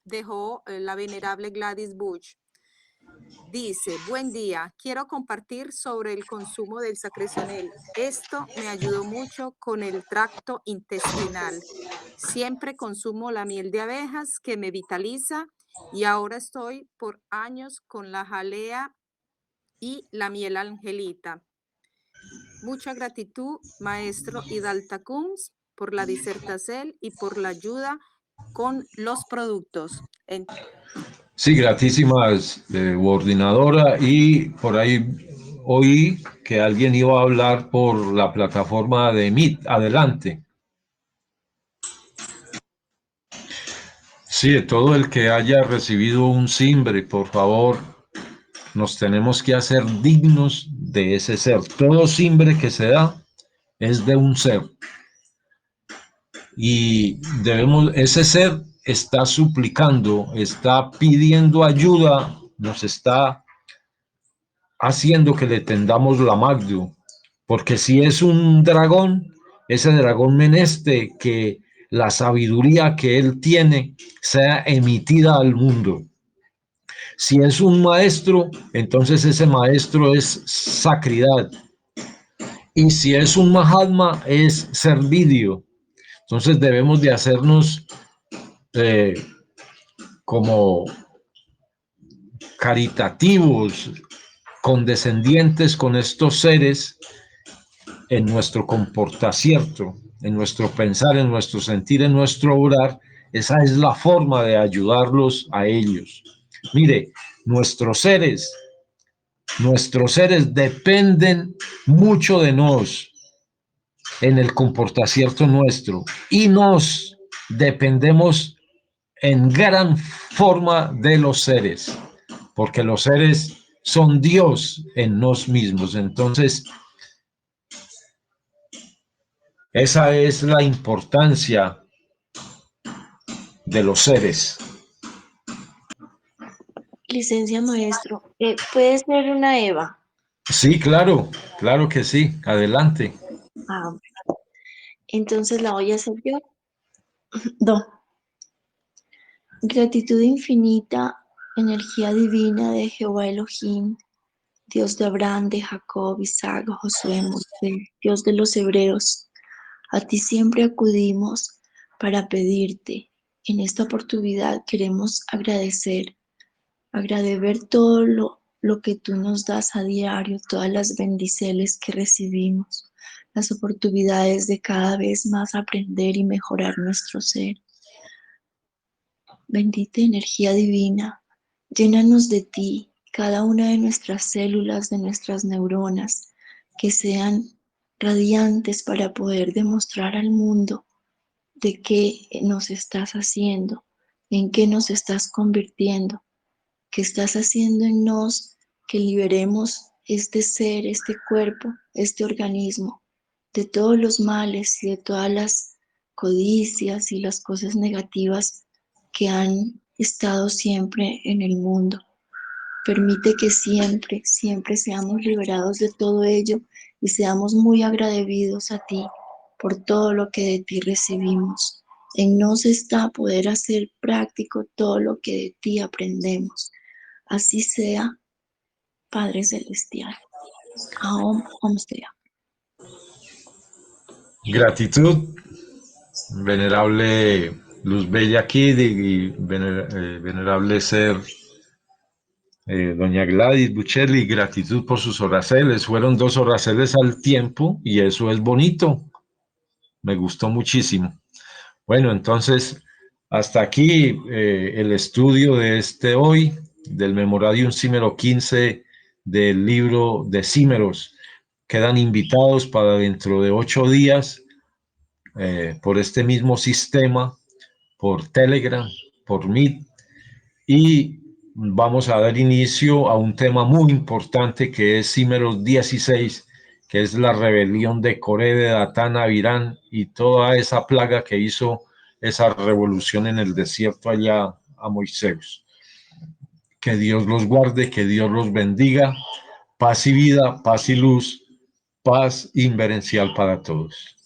C: dejó la venerable Gladys Bush. Dice, buen día, quiero compartir sobre el consumo del sacresionel. Esto me ayudó mucho con el tracto intestinal. Siempre consumo la miel de abejas que me vitaliza y ahora estoy por años con la jalea y la miel angelita. Mucha gratitud, maestro Hidalta Kunz, por la disertación y por la ayuda con los productos.
A: Sí, gratísimas, coordinadora. Y por ahí oí que alguien iba a hablar por la plataforma de Meet. Adelante. Sí, todo el que haya recibido un simbre, por favor, nos tenemos que hacer dignos de ese ser. Todo simbre que se da es de un ser. Y ese ser está suplicando, está pidiendo ayuda, nos está haciendo que le tendamos la magdu, porque si es un dragón, ese dragón meneste que la sabiduría que él tiene sea emitida al mundo. Si es un maestro, entonces ese maestro es sacridad. Y si es un Mahatma, es servidio. Entonces debemos de hacernos eh, como caritativos, condescendientes con estos seres en nuestro comportamiento, en nuestro pensar, en nuestro sentir, en nuestro obrar. Esa es la forma de ayudarlos a ellos. Mire, nuestros seres dependen mucho de nos en el comportamiento nuestro y nos dependemos en gran forma de los seres, porque los seres son Dios en nos mismos. Entonces, esa es la importancia de los seres.
D: Licencia maestro, ¿puede ser una Eva?
A: Sí, claro, claro que sí. Adelante.
D: Ah, entonces la voy a hacer yo. Do. Gratitud infinita, energía divina de Jehová Elohim, Dios de Abraham, de Jacob, Isaac, Josué, Moisés, Dios de los hebreos. A ti siempre acudimos para pedirte. En esta oportunidad queremos agradecer todo lo que tú nos das a diario, todas las bendiciones que recibimos, las oportunidades de cada vez más aprender y mejorar nuestro ser. Bendita energía divina, llénanos de ti, cada una de nuestras células, de nuestras neuronas, que sean radiantes para poder demostrar al mundo de qué nos estás haciendo, en qué nos estás convirtiendo, qué estás haciendo en nos, que liberemos este ser, este cuerpo, este organismo, de todos los males y de todas las codicias y las cosas negativas que han estado siempre en el mundo. Permite que siempre, siempre seamos liberados de todo ello y seamos muy agradecidos a ti por todo lo que de ti recibimos. En nos está poder hacer práctico todo lo que de ti aprendemos. Así sea, Padre Celestial. Aum sea.
A: Gratitud, venerable Luz Bella Kid y venerable ser doña Gladys Buchelli, gratitud por sus oraceles. Fueron 2 oraceles al tiempo y eso es bonito. Me gustó muchísimo. Bueno, entonces, hasta aquí el estudio de hoy, del Memoradium Címero 15 del libro de Címeros. Quedan invitados para dentro de 8 días por este mismo sistema, por Telegram, por Meet, y vamos a dar inicio a un tema muy importante que es Címeros 16, que es la rebelión de Coré, de Datán, Avirán y toda esa plaga que hizo esa revolución en el desierto allá a Moisés. Que Dios los guarde, que Dios los bendiga. Paz y vida, paz y luz, paz inverencial para todos.